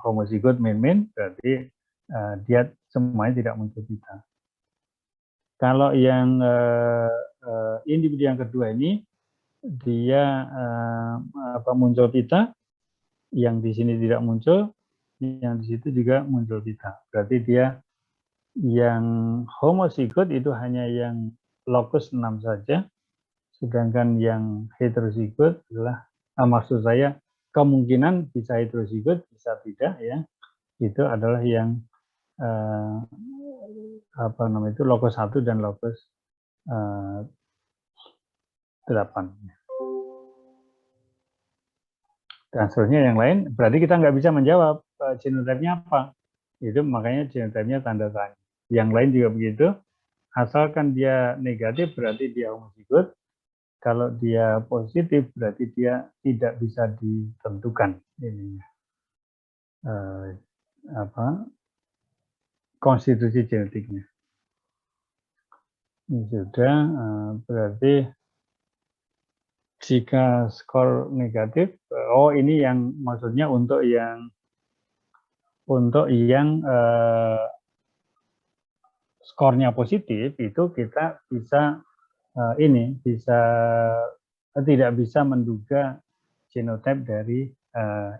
homozigot min berarti dia semuanya tidak muncul pita. Kalau yang individu yang kedua ini dia muncul pita, yang di sini tidak muncul, yang di situ juga muncul pita. Berarti dia yang homozigot itu hanya yang locus 6 saja, sedangkan yang heterozigot adalah maksud saya kemungkinan bisa heterozigot bisa tidak ya, itu adalah yang locus 1 dan locus 8. Dan seterusnya yang lain, berarti kita nggak bisa menjawab genotype-nya apa. Itu makanya genotype-nya tanda tanya. Yang lain juga begitu, asalkan dia negatif berarti dia homozigot. Kalau dia positif berarti dia tidak bisa ditentukan ininya. Konstitusi genetiknya. Ini sudah berarti jika skor negatif, ini yang maksudnya untuk yang skornya positif itu kita bisa tidak bisa menduga genotype dari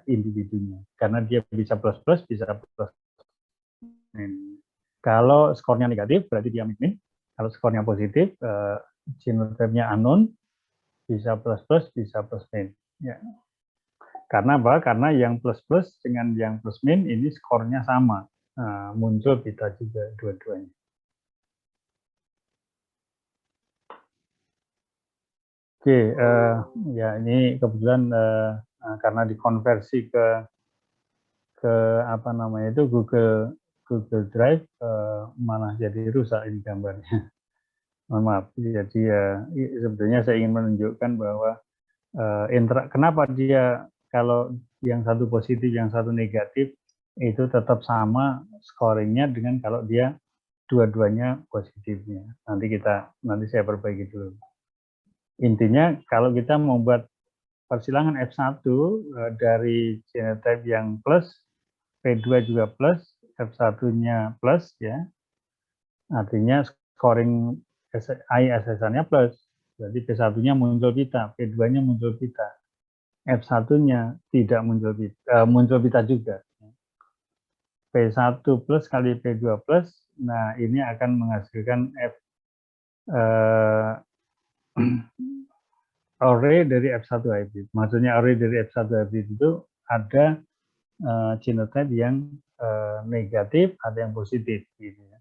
individunya karena dia bisa plus bisa plus. Kalau skornya negatif berarti dia min. Kalau skornya positif genotype-nya unknown, bisa plus bisa plus min. Ya. Karena apa? Karena yang plus dengan yang plus min ini skornya sama. Nah, muncul pita juga dua-duanya. Oke, ya ini kebetulan karena dikonversi ke Google Drive, malah jadi rusak ini gambarnya. Mohon maaf. Jadi sebetulnya saya ingin menunjukkan bahwa kenapa dia kalau yang satu positif, yang satu negatif itu tetap sama scoringnya dengan kalau dia dua-duanya positifnya. Nanti saya perbaiki dulu. Intinya kalau kita membuat persilangan F1 dari genotype yang plus, P2 juga plus, F1-nya plus ya. Artinya scoring ISSN-nya plus. Berarti P1-nya muncul pita, P2-nya muncul pita. F1-nya tidak muncul pita juga. P1 plus kali P2 plus, nah ini akan menghasilkan array dari F1 hybrid. Maksudnya array dari F1 hybrid itu ada genotype yang negatif, ada yang positif. Gitu ya.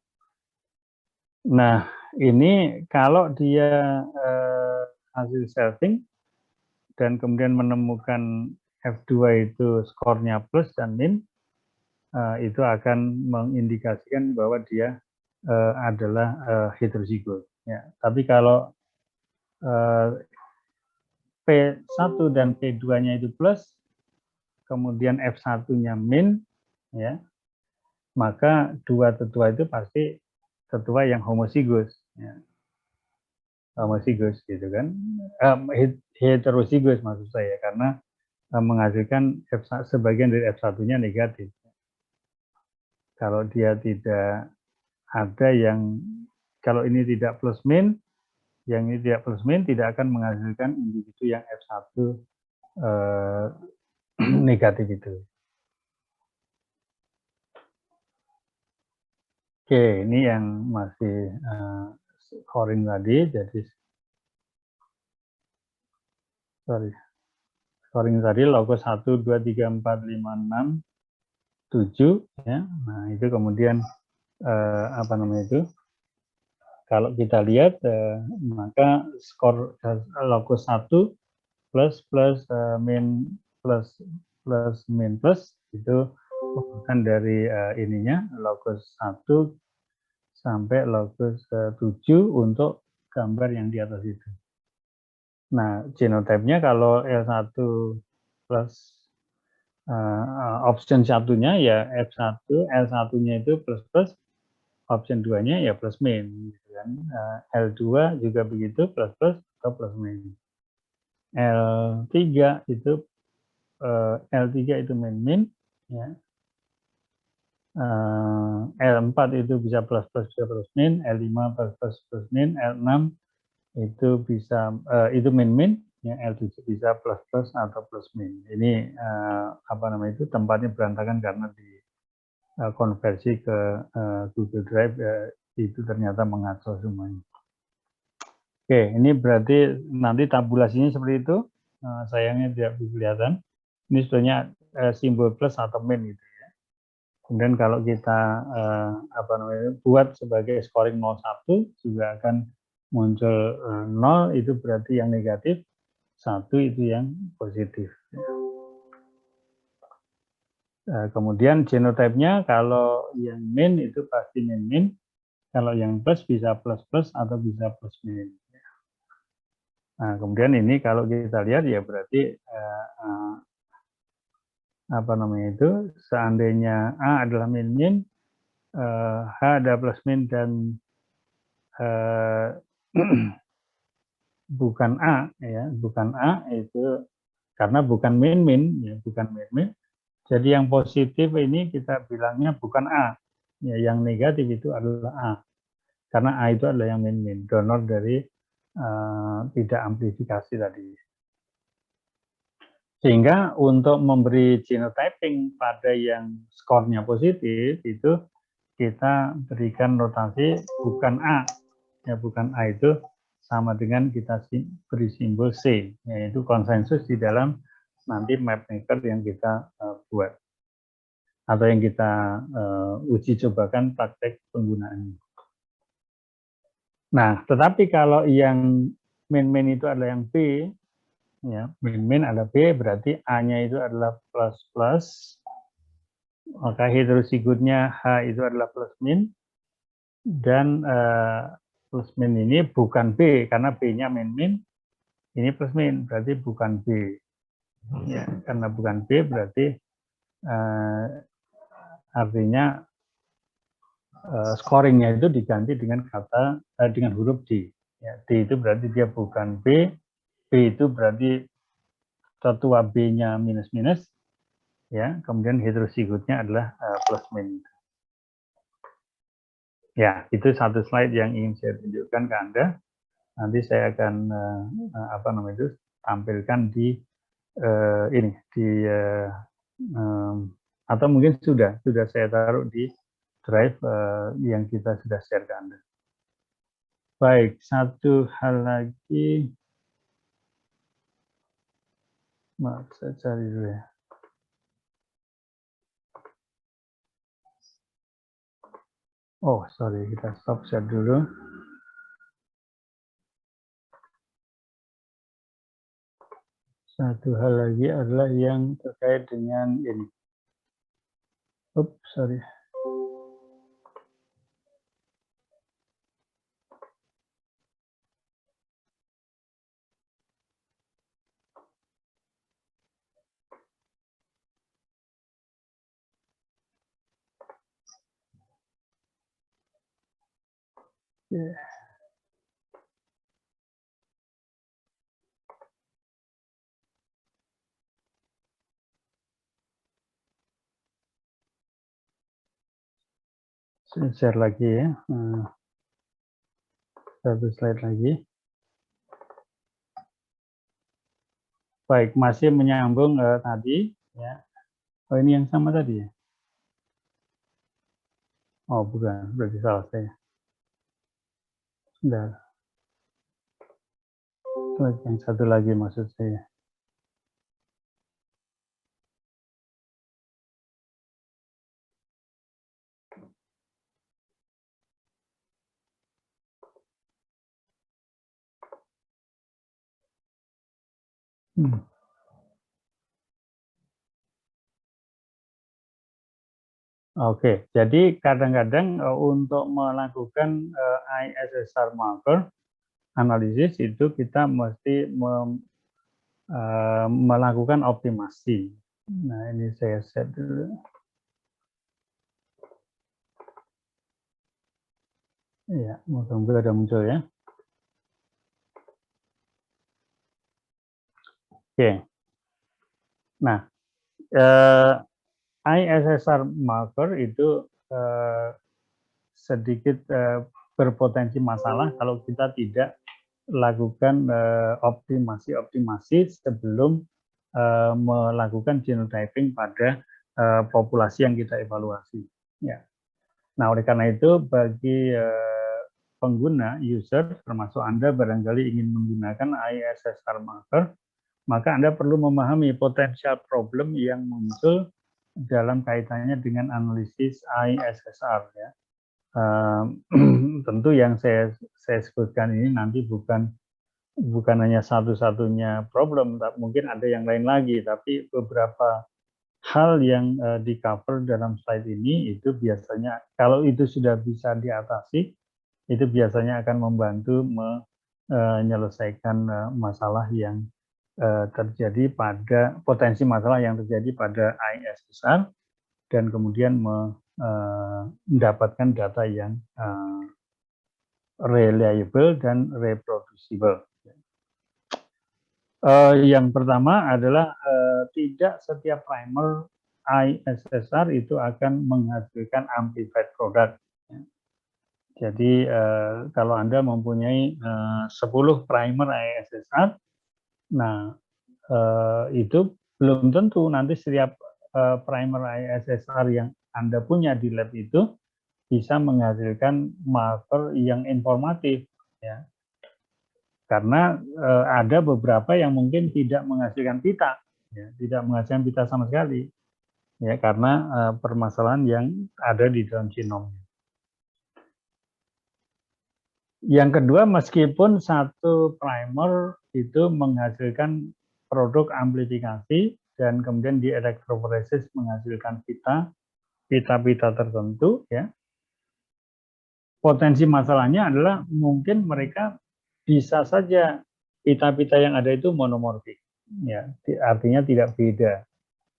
Nah, ini kalau dia hasil selfing dan kemudian menemukan F2 itu skornya plus dan min, itu akan mengindikasikan bahwa dia adalah heterozigot. Ya. Tapi kalau P1 dan P2-nya itu plus, kemudian F1-nya min, ya, maka dua tetua itu pasti tetua yang homozigous. Ya. Homozigous gitu kan. Heterozigous maksud saya, karena menghasilkan sebagian dari F1-nya negatif. Kalau dia tidak ada kalau ini tidak plus min, yang ini tidak plus min, tidak akan menghasilkan individu yang F1 negatif itu. Oke, ini yang masih scoring tadi, jadi scoring tadi locus 1, 2, 3, 4, 5, 6, 7 ya. Nah, itu kemudian kalau kita lihat maka skor locus 1 plus min plus min plus itu bukan dari ininya locus 1 sampai locus 7 untuk gambar yang di atas itu. Nah, genotype-nya kalau L1 plus option satunya ya F1, L1-nya itu plus, option 2-nya ya plus min. Gitu kan. L2 juga begitu plus atau plus min. L3 itu L3 itu min ya. L4 itu bisa plus plus bisa plus min, L5 plus plus plus min, L6 itu bisa itu min min, ya, L7 bisa plus plus atau plus min. Ini apa namanya itu tempatnya berantakan karena di konversi ke Google Drive itu ternyata mengacau semuanya. Oke, ini berarti nanti tabulasinya seperti itu. Sayangnya tidak kelihatan. Ini sebenarnya simbol plus atau min gitu. Kemudian kalau kita apa namanya buat sebagai scoring 01 juga akan muncul 0 itu berarti yang negatif, 1 itu yang positif. Kemudian genotype-nya kalau yang min itu pasti min-min, kalau yang plus bisa plus-plus atau bisa plus-min. Nah, kemudian ini kalau kita lihat ya berarti apa namanya itu seandainya A adalah min-min, H ada plus min dan bukan A ya, bukan A itu karena bukan min-min ya, bukan min-min. Jadi yang positif ini kita bilangnya bukan A. Ya, yang negatif itu adalah A. Karena A itu adalah yang min-min, donor dari tidak amplifikasi tadi. Sehingga untuk memberi genotyping pada yang skornya positif itu kita berikan notasi bukan A. Ya, bukan A itu sama dengan kita beri simbol C, yaitu konsensus di dalam nanti map maker yang kita buat atau yang kita uji cobakan praktek penggunaannya. Nah, tetapi kalau yang min-min itu adalah yang B, ya, min-min adalah B, berarti A-nya itu adalah plus-plus, maka heterosigutnya H itu adalah plus-min, dan plus min ini bukan B, karena B-nya min-min, ini plus min, berarti bukan B. Ya, karena bukan B berarti artinya scoringnya itu diganti dengan kata dengan huruf D. Ya, D itu berarti dia bukan B, B itu berarti tetua B-nya minus-minus, ya, kemudian heterosigutnya adalah plus min. Ya, itu satu slide yang ingin saya tunjukkan ke Anda. Nanti saya akan apa namanya itu tampilkan di ini di atau mungkin sudah saya taruh di drive yang kita sudah share ke Anda. Baik, satu hal lagi, maaf saya cari dulu ya. Oh sorry, kita stop share dulu. Satu hal lagi adalah yang terkait dengan ini. Oops, sorry. Yeah. Saya share lagi ya. Satu slide lagi. Baik, masih menyambung tadi ya. Oh ini yang sama tadi ya? Oh bukan, berarti salah saya. Sudah. Yang satu lagi maksud saya. Oke, jadi kadang-kadang untuk melakukan ISSR marker analisis itu kita mesti melakukan optimasi. Nah ini saya set dulu. Ya, moga-moga ada muncul ya. Oke. Nah, ISSR marker itu sedikit berpotensi masalah kalau kita tidak lakukan optimasi sebelum melakukan genotyping pada populasi yang kita evaluasi. Ya. Nah, oleh karena itu bagi pengguna, user, termasuk Anda barangkali ingin menggunakan ISSR marker, maka Anda perlu memahami potensial problem yang muncul dalam kaitannya dengan analisis ISSR. Ya. Tentu yang saya sebutkan ini nanti bukan hanya satu-satunya problem, mungkin ada yang lain lagi, tapi beberapa hal yang di cover dalam slide ini itu biasanya kalau itu sudah bisa diatasi, itu biasanya akan membantu menyelesaikan masalah yang terjadi pada potensi masalah yang terjadi pada ISSR dan kemudian mendapatkan data yang reliable dan reproducible. Yang pertama adalah tidak setiap primer ISSR itu akan menghasilkan amplified product. Jadi kalau Anda mempunyai 10 primer ISSR, nah itu belum tentu nanti setiap primer ISSR yang Anda punya di lab itu bisa menghasilkan marker yang informatif, ya. Karena ada beberapa yang mungkin tidak menghasilkan pita, ya, tidak menghasilkan pita sama sekali, ya, karena permasalahan yang ada di dalam genomnya. Yang kedua, meskipun satu primer itu menghasilkan produk amplifikasi dan kemudian di elektroforesis menghasilkan pita tertentu, ya, potensi masalahnya adalah mungkin mereka bisa saja pita-pita yang ada itu monomorfik, ya, artinya tidak beda,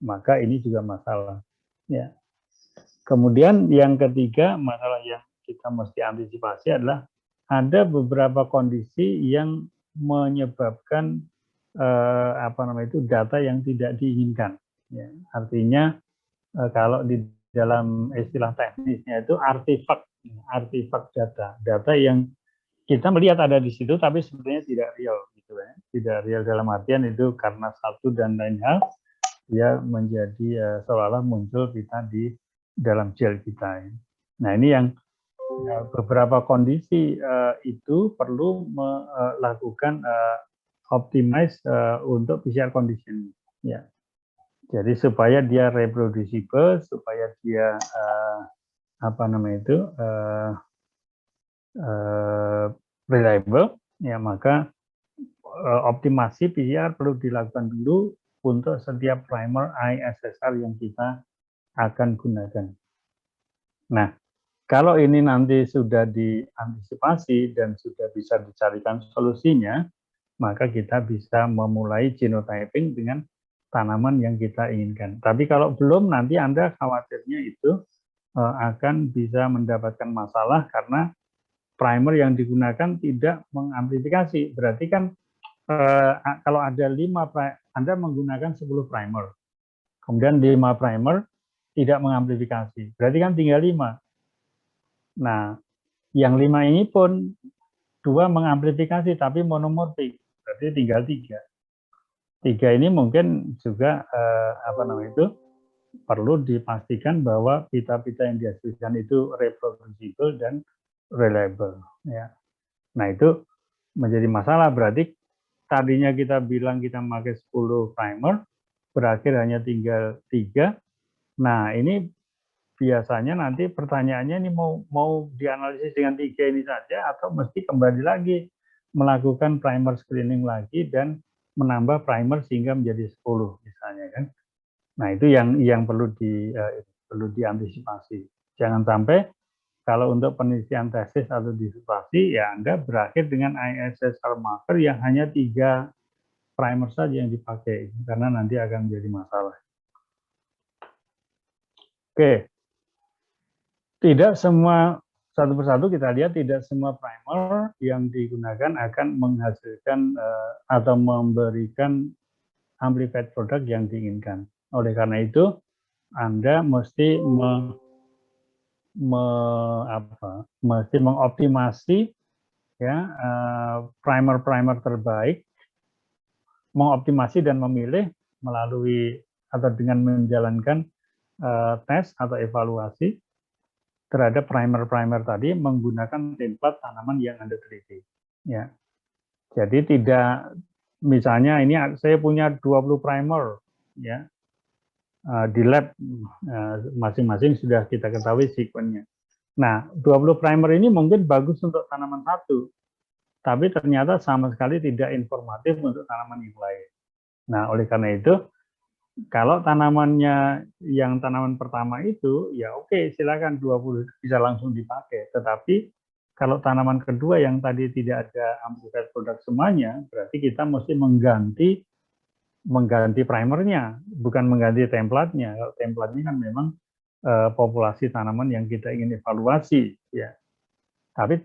maka ini juga masalah, ya. Kemudian yang ketiga, masalah yang kita mesti antisipasi adalah ada beberapa kondisi yang menyebabkan data yang tidak diinginkan, ya. Artinya kalau di dalam istilah teknisnya itu artifak data yang kita melihat ada di situ tapi sebenarnya tidak real, gitu ya. Tidak real dalam artian itu karena satu dan lain hal dia menjadi seolah-olah muncul kita di dalam gel kita. Ya. Nah, ini yang beberapa kondisi itu perlu melakukan optimize untuk PCR condition. Ya. Jadi supaya dia reproducible, supaya dia reliable, ya, maka optimasi PCR perlu dilakukan dulu untuk setiap primer ISSR yang kita akan gunakan. Nah, kalau ini nanti sudah diantisipasi dan sudah bisa dicarikan solusinya, maka kita bisa memulai genotyping dengan tanaman yang kita inginkan. Tapi kalau belum, nanti Anda khawatirnya itu akan bisa mendapatkan masalah karena primer yang digunakan tidak mengamplifikasi. Berarti kan kalau ada 5, Anda menggunakan 10 primer, kemudian 5 primer tidak mengamplifikasi, berarti kan tinggal 5. Nah, yang 5 ini pun 2 mengamplifikasi tapi monomorfik, berarti tinggal 3. 3 ini mungkin juga perlu dipastikan bahwa pita-pita yang dihasilkan itu reproducible dan reliable, ya. Nah, itu menjadi masalah, berarti tadinya kita bilang kita pakai 10 primer, berakhir hanya tinggal 3. Nah, ini biasanya nanti pertanyaannya ini mau dianalisis dengan 3 ini saja atau mesti kembali lagi melakukan primer screening lagi dan menambah primer sehingga menjadi 10 misalnya, kan. Nah, itu yang perlu diantisipasi. Jangan sampai kalau untuk penelitian tesis atau disertasi, ya Anda berakhir dengan ISSR marker yang hanya 3 primer saja yang dipakai, karena nanti akan menjadi masalah. Oke, tidak semua, satu persatu kita lihat, tidak semua primer yang digunakan akan menghasilkan atau memberikan amplified product yang diinginkan. Oleh karena itu, Anda mesti mesti mengoptimasi ya primer-primer terbaik, mengoptimasi dan memilih melalui atau dengan menjalankan tes atau evaluasi terhadap primer-primer tadi menggunakan template tanaman yang Anda teliti. Ya. Jadi tidak, misalnya ini saya punya 20 primer ya di lab masing-masing sudah kita ketahui sekuennya. Nah, 20 primer ini mungkin bagus untuk tanaman satu, tapi ternyata sama sekali tidak informatif untuk tanaman yang lain. Nah, oleh karena itu, kalau tanamannya yang tanaman pertama itu, ya oke, silakan 20 bisa langsung dipakai. Tetapi kalau tanaman kedua yang tadi tidak ada amplified product semuanya, berarti kita mesti mengganti primernya, bukan mengganti templatenya. Kalau templatenya kan memang populasi tanaman yang kita ingin evaluasi, ya. Tapi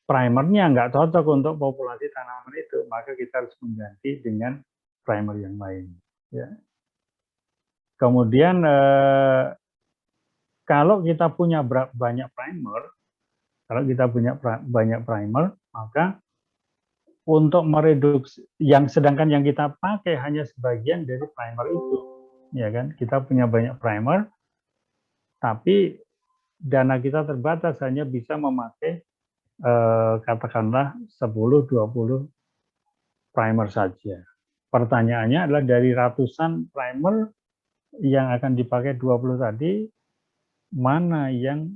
primernya nggak cocok untuk populasi tanaman itu, maka kita harus mengganti dengan primer yang lain. Ya. Kemudian kalau kita punya banyak primer, maka untuk mereduksi sedangkan yang kita pakai hanya sebagian dari primer itu, ya kan? Kita punya banyak primer, tapi dana kita terbatas, hanya bisa memakai katakanlah 10-20 primer saja. Pertanyaannya adalah dari ratusan primer yang akan dipakai 20 tadi, mana yang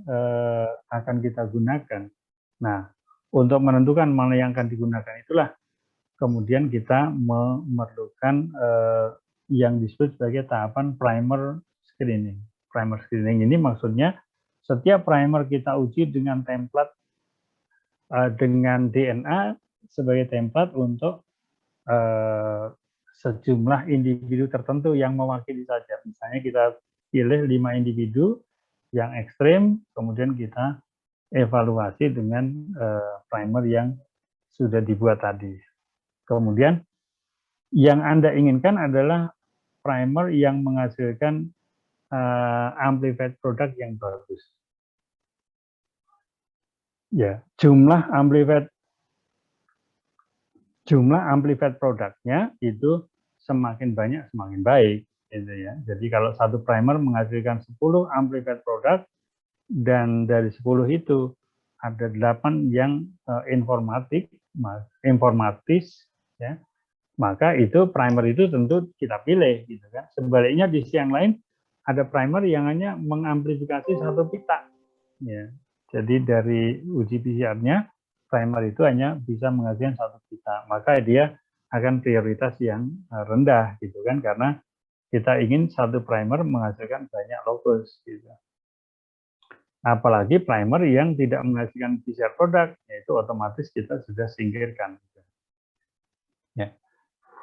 akan kita gunakan. Nah, untuk menentukan mana yang akan digunakan itulah kemudian kita memerlukan yang disebut sebagai tahapan primer screening. Primer screening ini maksudnya setiap primer kita uji dengan template dengan DNA sebagai template untuk sejumlah individu tertentu yang mewakili saja. Misalnya kita pilih 5 individu yang ekstrim, kemudian kita evaluasi dengan primer yang sudah dibuat tadi. Kemudian yang Anda inginkan adalah primer yang menghasilkan amplified product yang bagus. Ya, jumlah amplified produknya itu semakin banyak semakin baik, gitu ya. Jadi kalau satu primer menghasilkan 10 amplified product dan dari 10 itu ada 8 yang informatis, ya, maka itu primer itu tentu kita pilih, gitu kan. Sebaliknya di sisi yang lain ada primer yang hanya mengamplifikasi satu pita, ya. Jadi dari uji PCR-nya primer itu hanya bisa menghasilkan satu pita, maka dia akan prioritas yang rendah, gitu kan, karena kita ingin satu primer menghasilkan banyak locus, gitu. Apalagi primer yang tidak menghasilkan PCR produk, yaitu otomatis kita sudah singkirkan. Ya.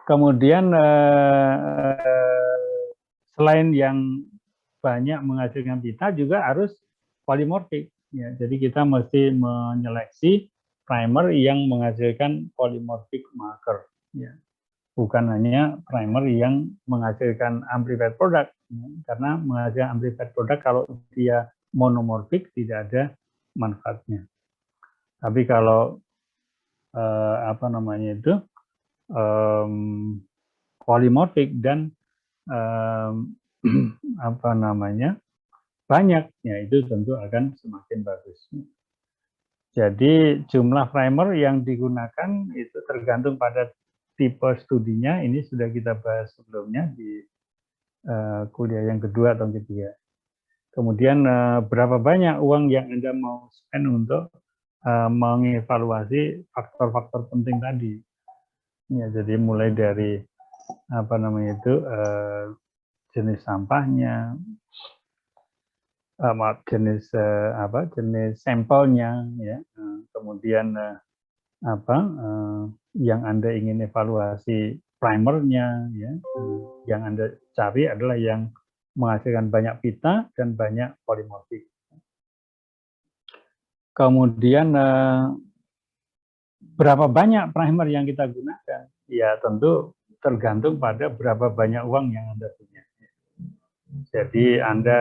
Kemudian selain yang banyak menghasilkan pita juga harus polimorfik. Ya, jadi kita mesti menyeleksi primer yang menghasilkan polymorphic marker. Ya. Bukan hanya primer yang menghasilkan amplified product. Ya. Karena menghasilkan amplified product kalau dia monomorfik tidak ada manfaatnya. Tapi kalau polimorfik dan banyak, ya itu tentu akan semakin bagus. Jadi jumlah primer yang digunakan itu tergantung pada tipe studinya. Ini sudah kita bahas sebelumnya di kuliah yang kedua atau ketiga. Kemudian berapa banyak uang yang Anda mau spend untuk mengevaluasi faktor-faktor penting tadi. Ya, jadi mulai dari jenis sampahnya, jenis sampelnya, ya. Kemudian yang Anda ingin evaluasi primernya, ya. Yang Anda cari adalah yang menghasilkan banyak pita dan banyak polimorfik. Kemudian berapa banyak primer yang kita gunakan? Ya tentu tergantung pada berapa banyak uang yang Anda punya. Jadi Anda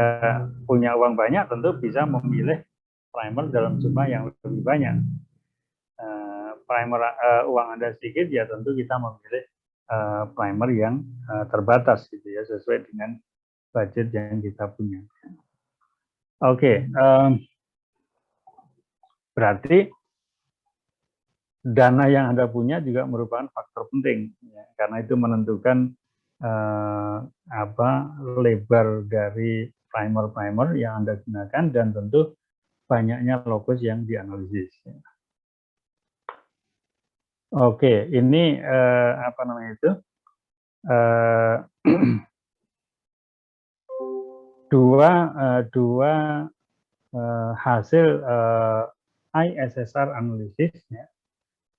punya uang banyak, tentu bisa memilih primer dalam jumlah yang lebih banyak. Primer uang Anda sedikit, ya tentu kita memilih primer yang terbatas gitu ya, sesuai dengan budget yang kita punya. Oke, berarti dana yang Anda punya juga merupakan faktor penting, ya, karena itu menentukan lebar dari primer-primer yang Anda gunakan dan tentu banyaknya logos yang dianalisis. Oke, ini apa namanya itu? Dua hasil ISSR analisis, ya.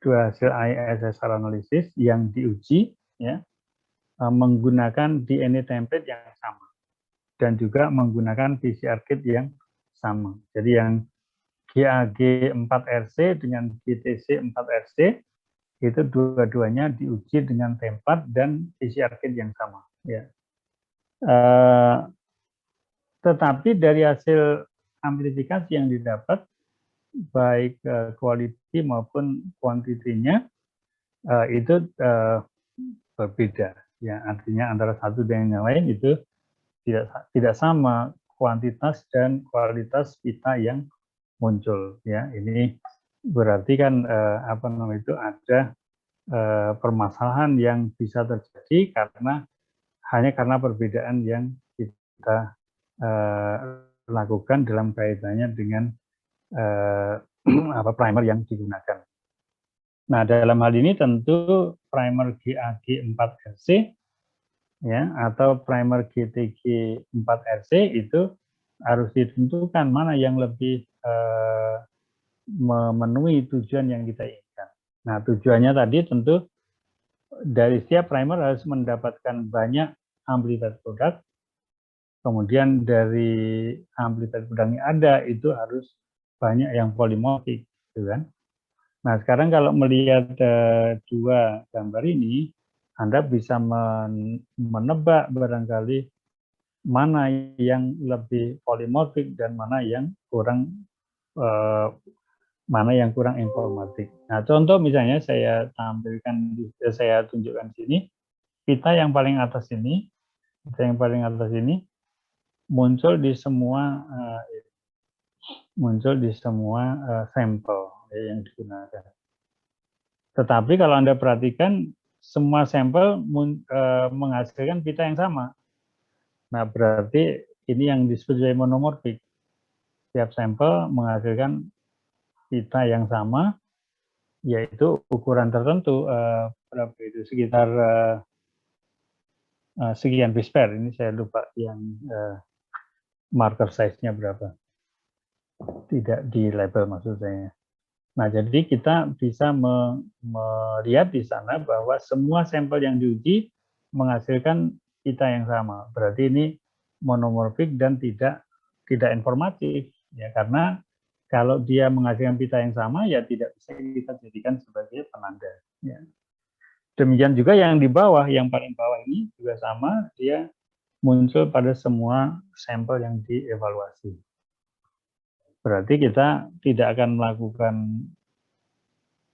Dua hasil ISSR analisis yang diuji, ya, menggunakan DNA template yang sama dan juga menggunakan PCR kit yang sama. Jadi yang GAG4RC dengan GTC 4RC itu dua-duanya diuji dengan tempat dan PCR kit yang sama. Ya. Tetapi dari hasil amplifikasi yang didapat, baik quality maupun kuantitinya itu berbeda. Ya, artinya antara satu dengan yang lain itu tidak sama kuantitas dan kualitas pita yang muncul. Ya, ini berarti kan apa namanya itu ada permasalahan yang bisa terjadi hanya karena perbedaan yang kita lakukan dalam kaitannya dengan primer yang digunakan. Nah, dalam hal ini tentu primer GAG4RC, ya, atau primer GTG4RC itu harus ditentukan mana yang lebih memenuhi tujuan yang kita inginkan. Nah, tujuannya tadi tentu dari setiap primer harus mendapatkan banyak amplified produk, kemudian dari amplified produk yang ada itu harus banyak yang polimorfik, gitu kan? Nah, sekarang kalau melihat dua gambar ini, Anda bisa menebak barangkali mana yang lebih polimorfik dan mana yang kurang informatif. Nah, contoh misalnya saya tunjukkan di sini, pita yang paling atas ini, muncul di semua sampel yang digunakan. Tetapi kalau Anda perhatikan, semua sampel menghasilkan pita yang sama. Nah, berarti ini yang disebut sebagai monomorfik. Setiap sampel menghasilkan pita yang sama, yaitu ukuran tertentu, berapa itu, sekitar sekian bisper. Ini saya lupa yang marker size-nya berapa. Tidak di label maksud saya. Nah, jadi kita bisa melihat di sana bahwa semua sampel yang diuji menghasilkan pita yang sama. Berarti ini monomorfik dan tidak informatif, ya, karena kalau dia menghasilkan pita yang sama, ya tidak bisa kita jadikan sebagai penanda. Ya. Demikian juga yang di bawah, yang paling bawah ini juga sama, dia muncul pada semua sampel yang dievaluasi. Berarti kita tidak akan melakukan,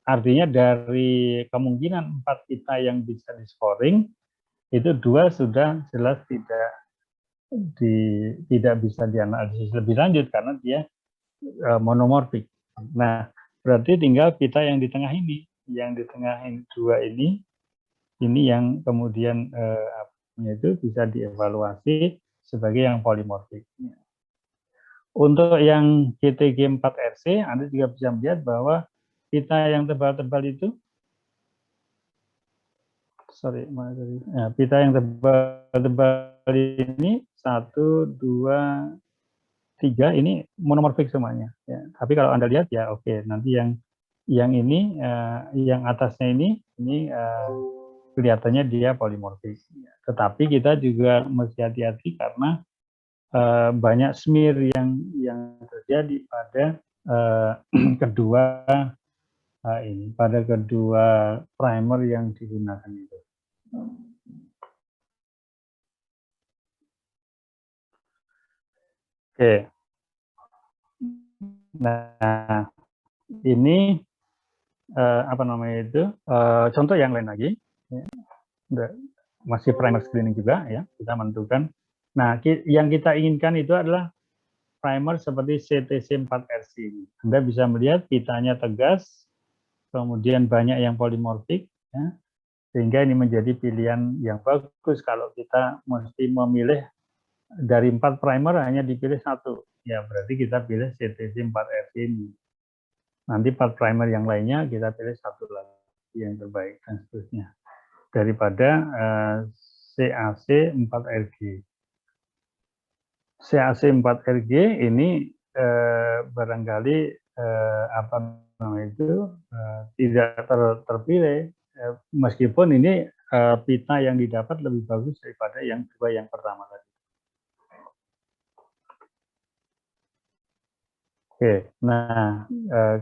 artinya dari kemungkinan 4 pita yang bisa di scoring, itu 2 sudah jelas tidak bisa dianalisis lebih lanjut karena dia monomorfik. Nah, berarti tinggal pita yang di tengah ini, yang di tengah ini 2 ini yang kemudian itu bisa dievaluasi sebagai yang polimorfik. Untuk yang GTG4RC, Anda juga bisa melihat bahwa pita yang tebal-tebal itu, pita yang tebal-tebal ini 1, 2, 3 ini monomorfik semuanya. Ya. Tapi kalau Anda lihat, ya oke, nanti yang ini, yang atasnya ini kelihatannya dia polimorfik. Tetapi kita juga mesti hati-hati karena banyak smear yang terjadi pada kedua primer yang digunakan itu. Oke. Nah, ini apa namanya itu contoh yang lain lagi, ya. Masih primer screening juga ya, kita menentukan. Nah, yang kita inginkan itu adalah primer seperti CTC4RC ini. Anda bisa melihat pitanya tegas, kemudian banyak yang polimorfik, ya, sehingga ini menjadi pilihan yang bagus kalau kita mesti memilih dari 4 primer hanya dipilih satu. Ya, berarti kita pilih CTC4RC ini. Nanti 4 primer yang lainnya kita pilih satu lagi yang terbaik dan seterusnya. Daripada CAC4RG. CAC4RG ini barangkali apa namanya itu tidak terpilih meskipun ini pita yang didapat lebih bagus daripada yang dua yang pertama tadi. Oke, nah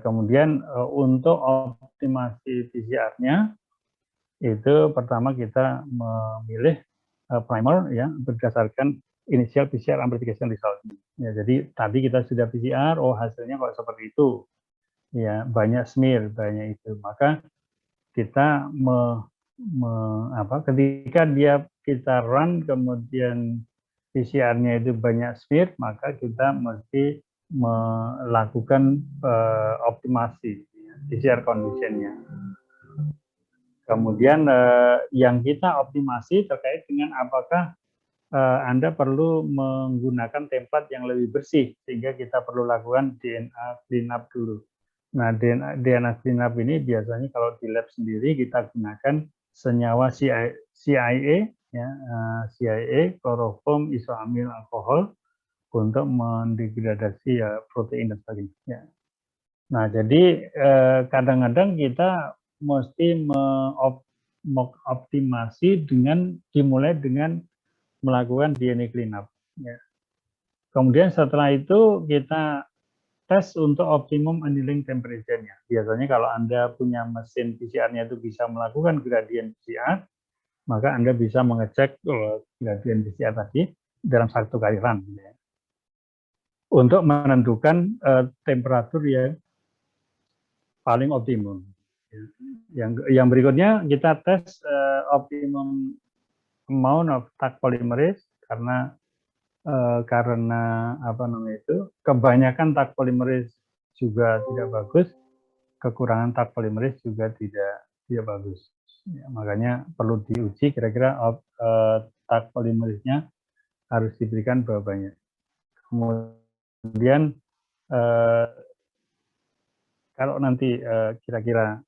kemudian untuk optimasi PCR-nya itu pertama kita memilih primer ya berdasarkan initial PCR amplification result. Ya, jadi tadi kita sudah PCR, oh hasilnya kok seperti itu. Ya, banyak smear, banyak itu. Maka kita ketika kita run kemudian PCR-nya itu banyak smear, maka kita mesti melakukan optimasi PCR condition-nya. Kemudian yang kita optimasi terkait dengan apakah Anda perlu menggunakan template yang lebih bersih, sehingga kita perlu lakukan DNA cleanup dulu. Nah, DNA cleanup ini biasanya kalau di lab sendiri kita gunakan senyawa CIA, ya, CIA, kloroform isoamil alkohol untuk mendegradasi ya, protein dan sebagainya. Ya. Nah, jadi kadang-kadang kita mesti mengoptimasi dimulai dengan melakukan DNA cleanup. Ya. Kemudian setelah itu kita tes untuk optimum annealing temperature-nya. Biasanya kalau Anda punya mesin PCR-nya itu bisa melakukan gradient PCR, maka Anda bisa mengecek gradient PCR tadi dalam satu kali run. Ya. Untuk menentukan temperatur yang paling optimum. Yang berikutnya kita tes optimum amount of Taq polymerase karena apa namanya itu kebanyakan Taq polymerase juga tidak bagus, kekurangan Taq polymerase juga tidak bagus. Ya, makanya perlu diuji kira-kira Taq polymerase-nya harus diberikan berapa banyak. Kemudian kalau nanti kira-kira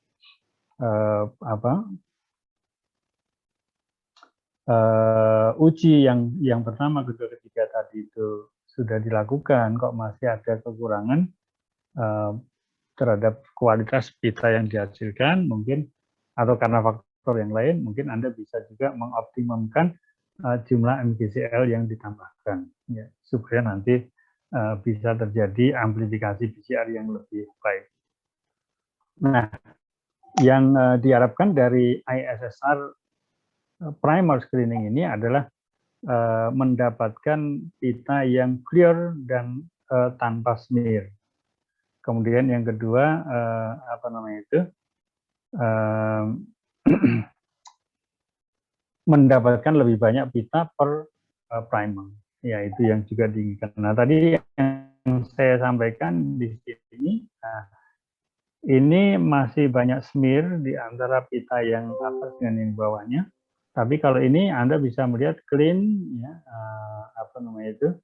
uji yang pertama, kedua, ketiga tadi itu sudah dilakukan, kok masih ada kekurangan terhadap kualitas pita yang dihasilkan, mungkin atau karena faktor yang lain, mungkin Anda bisa juga mengoptimumkan jumlah MgCl yang ditambahkan, ya, supaya nanti bisa terjadi amplifikasi PCR yang lebih baik. Nah, yang diharapkan dari ISSR primer screening ini adalah mendapatkan pita yang clear dan tanpa smear. Kemudian yang kedua apa namanya itu mendapatkan lebih banyak pita per primer. Ya, itu yang juga diinginkan. Nah, tadi yang saya sampaikan di sini, ini masih banyak smear di antara pita yang atas dengan yang bawahnya. Tapi kalau ini Anda bisa melihat clean, ya, apa namanya itu,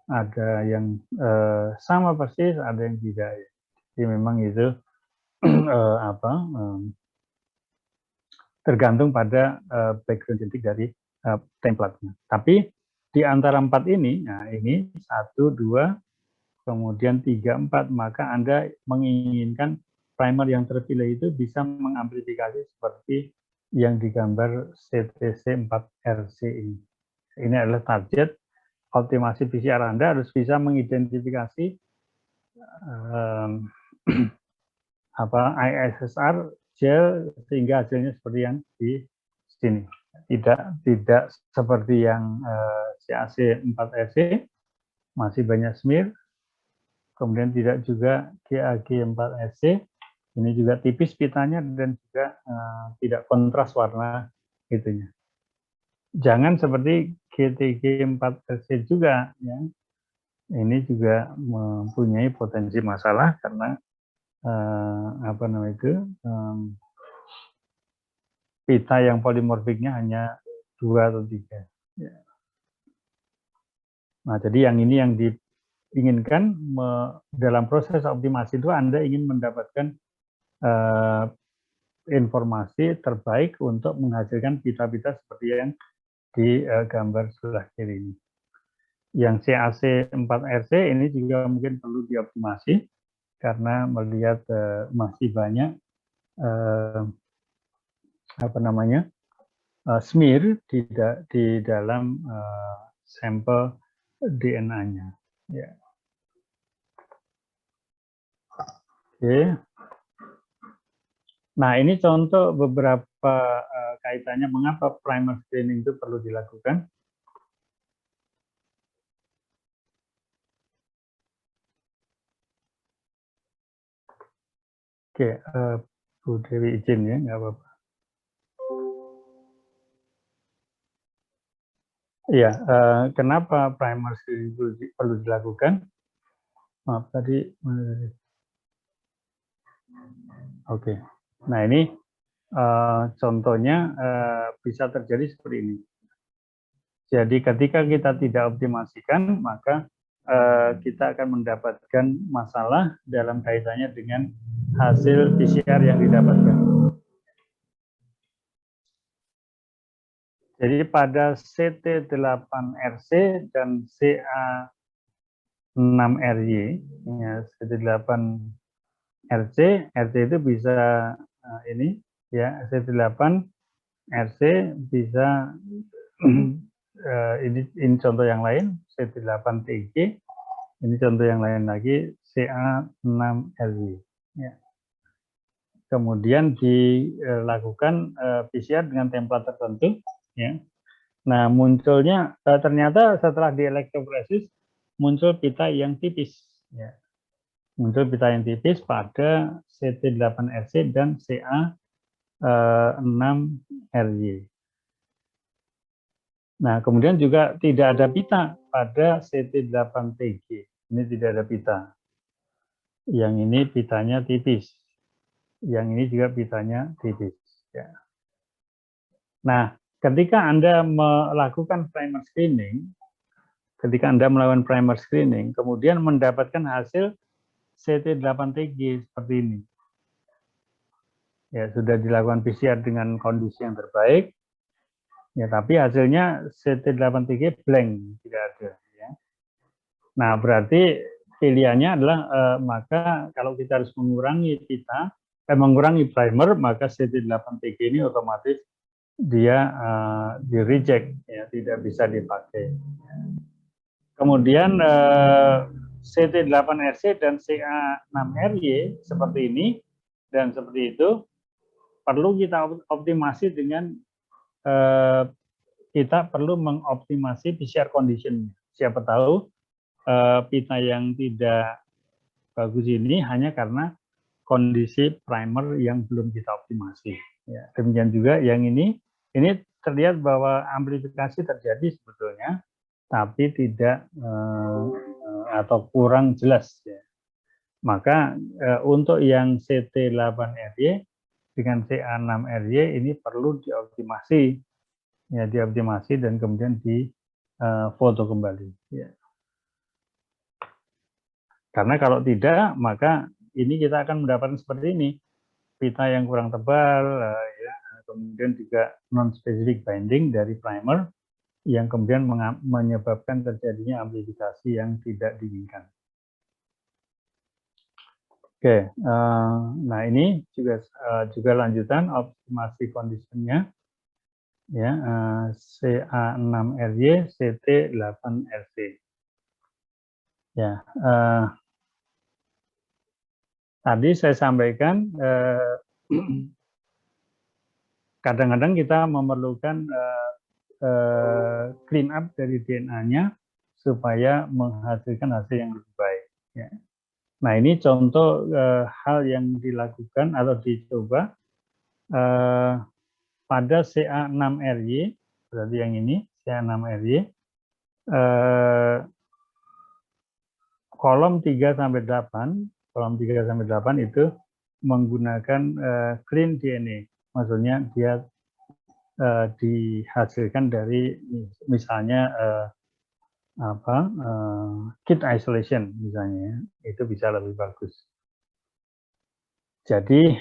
ada yang sama persis, ada yang tidak. Jadi memang itu tergantung pada background genetik dari template-nya. Tapi di antara 4 ini, nah ini 1, 2, kemudian 3, 4, maka Anda menginginkan primer yang terpilih itu bisa mengamplifikasi seperti yang digambar CTC4RC ini. Ini adalah target optimasi PCR Anda harus bisa mengidentifikasi ISSR gel sehingga hasilnya seperti yang di sini. Tidak seperti yang CAC4RC masih banyak smear, kemudian tidak juga GAG4SC, ini juga tipis pitanya dan juga tidak kontras warna itunya. Jangan seperti GTG4SC juga, ya. Ini juga mempunyai potensi masalah karena apa namanya itu pita yang polimorfiknya hanya 2 atau 3. Ya. Nah, jadi yang ini yang diinginkan dalam proses optimasi itu Anda ingin mendapatkan informasi terbaik untuk menghasilkan pita-pita seperti yang di gambar sebelah kiri ini. Yang CAC4RC ini juga mungkin perlu dioptimasi karena melihat masih banyak apa namanya smear di dalam sampel DNA-nya. Ya. Oke. Nah, ini contoh beberapa kaitannya mengapa primer screening itu perlu dilakukan. Oke, Bu Dewi izin ya, nggak apa-apa. Iya, kenapa primer screening perlu dilakukan? Maaf tadi. Oke. Nah, ini contohnya bisa terjadi seperti ini. Jadi ketika kita tidak optimasikan, maka kita akan mendapatkan masalah dalam kaitannya dengan hasil PCR yang didapatkan. Jadi pada CT8RC dan CA6RY, ya, CT8RC, RC itu bisa ini, ya, CT8RC bisa ini contoh yang lain, CT8TG, ini contoh yang lain lagi, CA6RY. Ya. Kemudian dilakukan PCR dengan template tertentu, ya. Nah, munculnya ternyata setelah di elektroforesis muncul pita yang tipis, ya. Muncul pita yang tipis pada CT8RC dan CA6RY. Nah, kemudian juga tidak ada pita pada CT8TG. Ini tidak ada pita. Yang ini pitanya tipis. Yang ini juga pitanya tipis. Ya. Nah, ketika Anda melakukan primer screening, kemudian mendapatkan hasil CT8TG seperti ini. Ya, sudah dilakukan PCR dengan kondisi yang terbaik. Ya, tapi hasilnya CT8TG blank, tidak ada. Ya. Nah, berarti pilihannya adalah maka kalau kita harus mengurangi primer, maka CT8TG ini otomatis dia di reject, ya, tidak bisa dipakai. Kemudian CT8RC dan CA6RY seperti ini dan seperti itu perlu kita optimasi dengan kita perlu mengoptimasi PCR condition. Siapa tahu pita yang tidak bagus ini hanya karena kondisi primer yang belum kita optimasi. Ya, demikian juga yang ini terlihat bahwa amplifikasi terjadi sebetulnya, tapi tidak atau kurang jelas. Ya. Maka untuk yang CT8RY dengan CA6RY ini perlu dioptimasi, ya, dioptimasi dan kemudian di foto kembali. Ya. Karena kalau tidak, maka ini kita akan mendapatkan seperti ini, pita yang kurang tebal, ya, kemudian juga non-specific binding dari primer, yang kemudian menyebabkan terjadinya amplifikasi yang tidak diinginkan. Oke, nah ini juga lanjutan optimasi kondisinya, ya, CA6RY, CT8RC. Ya, tadi saya sampaikan kadang-kadang kita memerlukan clean up dari DNA-nya supaya menghasilkan hasil yang lebih baik. Ya. Nah, ini contoh hal yang dilakukan atau dicoba pada CA6RY, berarti yang ini CA6RY, kolom 3 sampai 8, kolom 3 sampai 8 itu menggunakan clean DNA. Maksudnya dia dihasilkan dari misalnya kit isolation misalnya, itu bisa lebih bagus. Jadi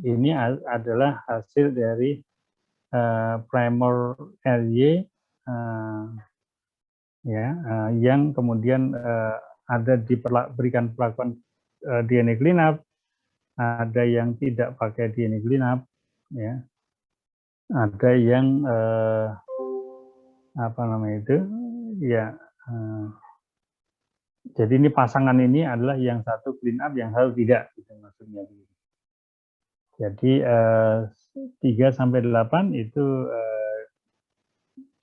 ini adalah hasil dari primer RY yang kemudian ada diberikan perlakuan DNA cleanup, ada yang tidak pakai DNA cleanup, ya, ada yang ya. Jadi ini pasangan ini adalah yang satu clean up, yang satu tidak, gitu maksudnya. Jadi 3 sampai 8 itu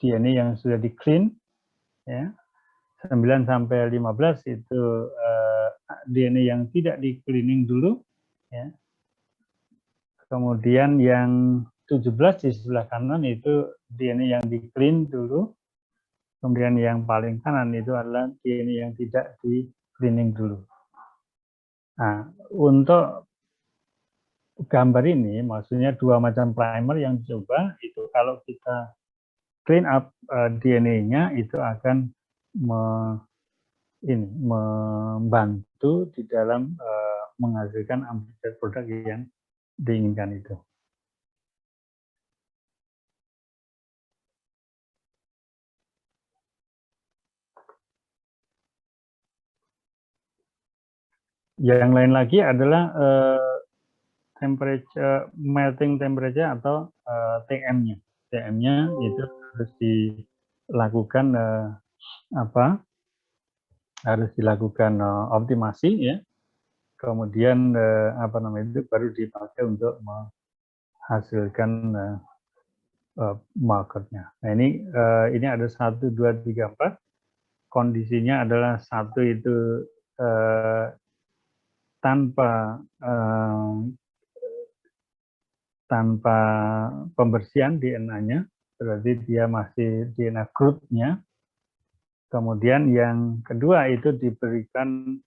DNA yang sudah di clean, ya. 9 sampai 15 itu DNA yang tidak di cleaning dulu, ya. Kemudian yang 17 di sebelah kanan itu DNA yang di clean dulu. Kemudian yang paling kanan itu adalah DNA yang tidak di cleaning dulu. Nah, untuk gambar ini maksudnya dua macam primer yang dicoba itu kalau kita clean up DNA-nya itu akan membantu di dalam menghasilkan amplified produk yang diinginkan itu. Yang lain lagi adalah temperature, melting temperature atau TM-nya. TM-nya itu harus dilakukan harus dilakukan optimasi, ya. Kemudian itu baru dipakai untuk menghasilkan markernya. Nah, ini ada 1, 2, 3, 4. Kondisinya adalah 1 itu tanpa pembersihan DNA-nya, berarti dia masih DNA crude-nya. Kemudian yang kedua itu diberikan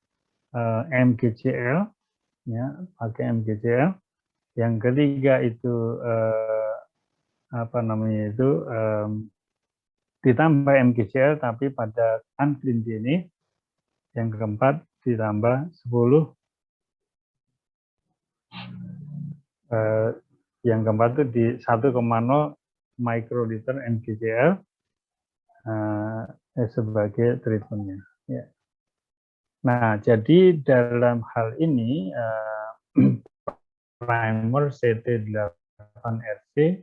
MgCl, ya, pakai MgCl. Yang ketiga itu ditambah MgCl tapi pada unclean DNA. Yang keempat ditambah 10 yang keempat itu di 1,0 mikroliter MgCl sebagai treatmentnya. Ya. Nah, jadi dalam hal ini primer CT8RC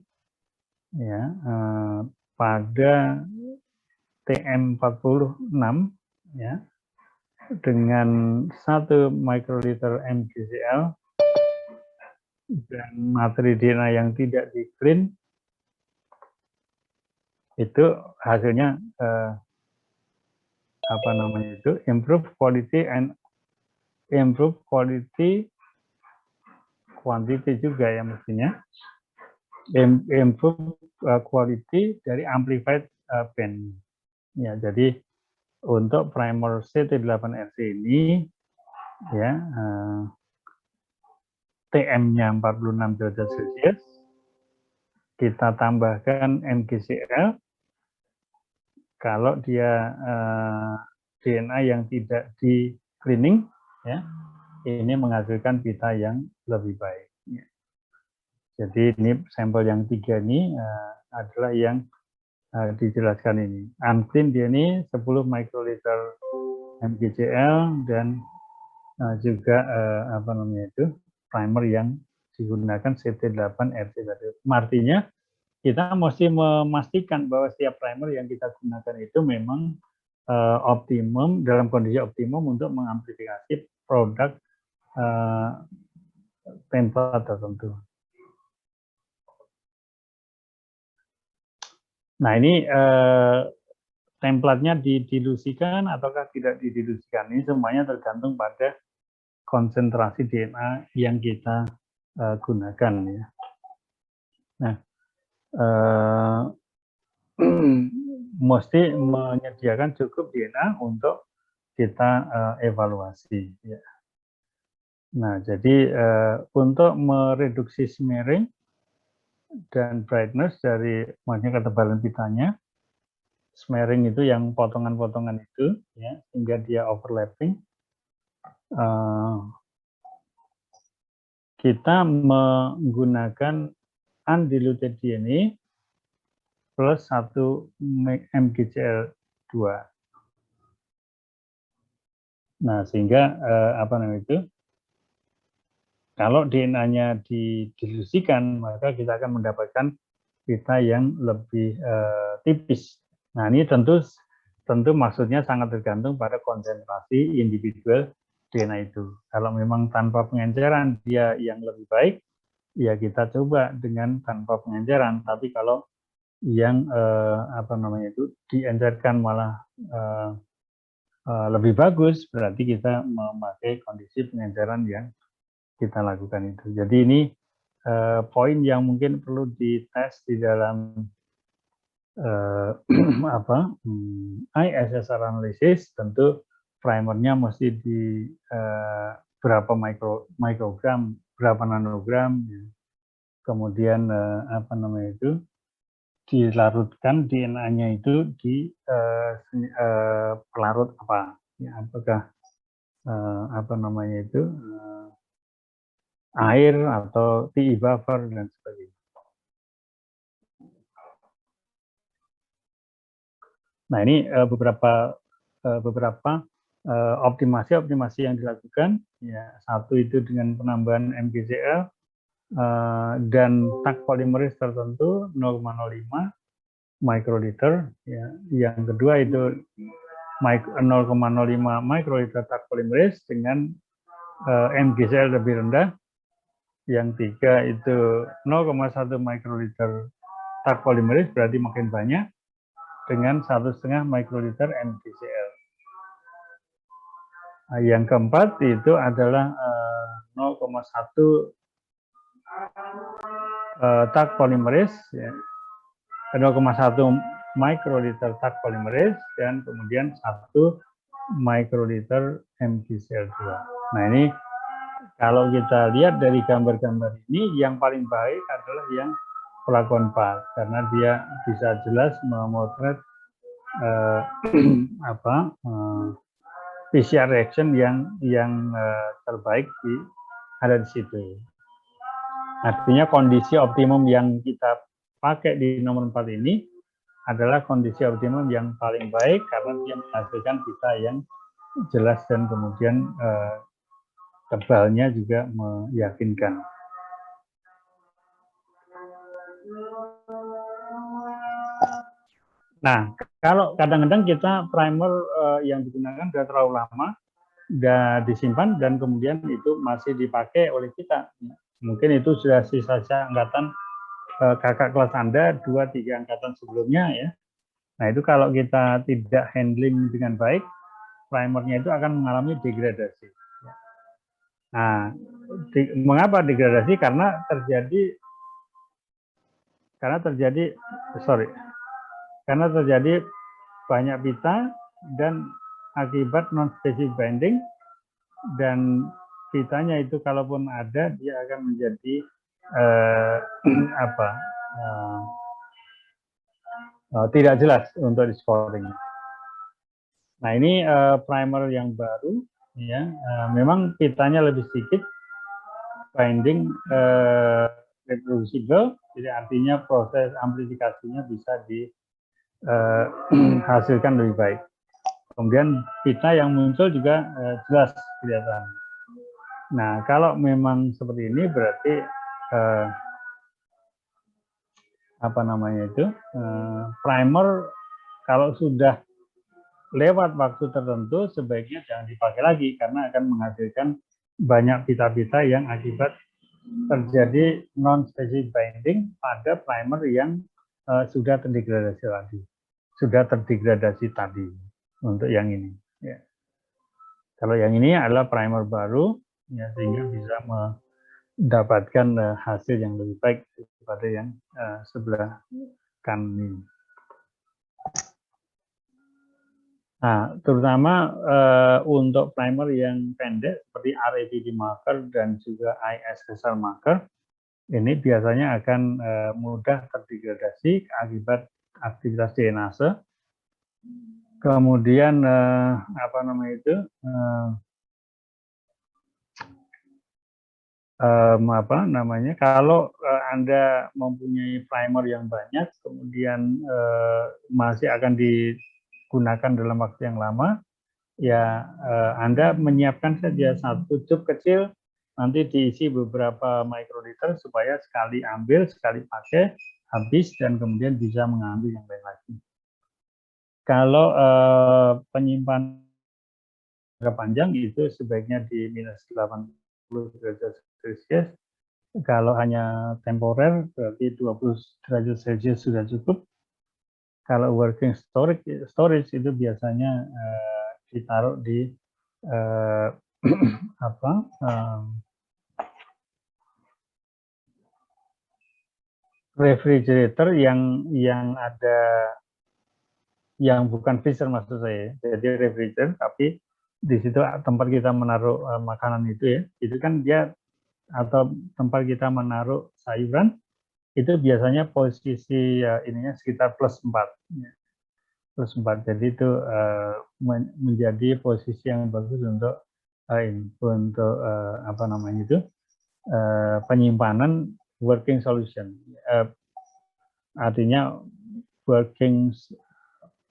ya pada TM46 ya dengan 1 mikroliter MgCl dan materi DNA yang tidak di clean, itu hasilnya improve quality and improve quality quantity juga ya mestinya, improve quality dari amplified band. Ya, jadi untuk primer CT8RC ini ya TM-nya 46 derajat Celcius, kita tambahkan MgCl. Kalau dia DNA yang tidak di cleaning, ya, ini menghasilkan pita yang lebih baik. Ya. Jadi ini sampel yang 3 ini adalah yang dijelaskan ini. Unclean DNA 10 mikroliter MgCl dan juga primer yang digunakan CT8RC tadi. Artinya kita mesti memastikan bahwa setiap primer yang kita gunakan itu memang optimum, dalam kondisi optimum untuk mengamplifikasi produk template tertentu. Nah, ini templatenya didilusikan ataukah tidak didilusikan. Ini semuanya tergantung pada konsentrasi DNA yang kita gunakan ya. Nah, mesti menyediakan cukup DNA untuk kita evaluasi. Ya. Nah, jadi untuk mereduksi smearing dan brightness dari maksudnya ketebalan pitanya, smearing itu yang potongan-potongan itu, ya, sehingga dia overlapping. Kita menggunakan undiluted DNA plus 1 mgcl2. Nah, sehingga apa namanya itu? Kalau DNA-nya didilusikan, maka kita akan mendapatkan pita yang lebih tipis. Nah, ini tentu maksudnya sangat tergantung pada konsentrasi individual DNA itu. Kalau memang tanpa pengenceran dia yang lebih baik, ya kita coba dengan tanpa pengenceran. Tapi kalau yang apa namanya itu diencerkan malah lebih bagus, berarti kita memakai kondisi pengenceran yang kita lakukan itu. Jadi ini poin yang mungkin perlu dites di dalam ISSR analysis. Tentu primernya mesti di berapa mikrogram, berapa nanogram, ya. Kemudian apa namanya itu dilarutkan DNA-nya itu di pelarut apa, ya, apakah apa namanya itu air atau PE buffer dan sebagainya. Nah, ini beberapa optimasi yang dilakukan. Ya, satu itu dengan penambahan MgCl dan tag polimeris tertentu 0,05 mikroliter. Ya. Yang kedua itu 0,05 mikroliter tag polimeris dengan MgCl lebih rendah. Yang tiga itu 0,1 mikroliter tag polimeris, berarti makin banyak, dengan 1,5 mikroliter MgCl. Yang keempat itu adalah 0,1 tag polimeris, ya. 0,1 mikroliter tag polimeris dan kemudian 1 mikroliter MgCl2. Nah, ini kalau kita lihat dari gambar-gambar ini, yang paling baik adalah yang pelakon PAR, karena dia bisa jelas memotret PCR reaction yang terbaik ada di situ. Artinya kondisi optimum yang kita pakai di nomor 4 ini adalah kondisi optimum yang paling baik karena dia menghasilkan pita yang jelas dan kemudian tebalnya juga meyakinkan. Nah, kalau kadang-kadang kita primer yang digunakan sudah terlalu lama, sudah disimpan dan kemudian itu masih dipakai oleh kita. Mungkin itu sudah sisa-sisa angkatan kakak kelas Anda 2-3 angkatan sebelumnya ya. Nah, itu kalau kita tidak handling dengan baik, primernya itu akan mengalami degradasi. Nah, mengapa degradasi? Karena terjadi banyak pita dan akibat non-specific binding, dan pitanya itu kalaupun ada dia akan menjadi tidak jelas untuk di scoring. Nah, ini primer yang baru ya, memang pitanya lebih sedikit, binding reproducible, jadi artinya proses amplifikasinya bisa dihasilkan lebih baik. Kemudian pita yang muncul juga jelas kelihatan. Nah, kalau memang seperti ini berarti primer kalau sudah lewat waktu tertentu sebaiknya jangan dipakai lagi karena akan menghasilkan banyak pita-pita yang akibat terjadi non-specific binding pada primer yang sudah terdegradasi lagi. sudah terdegradasi tadi untuk yang ini. Ya. Kalau yang ini adalah primer baru, ya, sehingga bisa mendapatkan hasil yang lebih baik daripada yang sebelah kanan ini. Nah, terutama untuk primer yang pendek seperti RAPD marker dan juga ISSR marker, ini biasanya akan mudah terdegradasi akibat aktivitas DNase. Kemudian apa namanya itu? Apa namanya, kalau Anda mempunyai primer yang banyak, kemudian masih akan digunakan dalam waktu yang lama, ya Anda menyiapkan saja satu cup kecil, nanti diisi beberapa mikroliter supaya sekali ambil, sekali pakai, habis, dan kemudian bisa mengambil yang lain lagi. Kalau penyimpanan jangka panjang itu sebaiknya di minus 80 derajat Celcius. Kalau hanya temporer berarti 20 derajat Celcius sudah cukup. Kalau working storage itu biasanya ditaruh di apa? Refrigerator yang ada, yang bukan freezer maksud saya. Jadi refrigerator tapi di situ tempat kita menaruh makanan itu ya, itu kan dia, atau tempat kita menaruh sayuran itu biasanya posisi ininya sekitar plus 4. Plus 4. Jadi itu menjadi posisi yang bagus untuk apa namanya itu, penyimpanan working solution. Artinya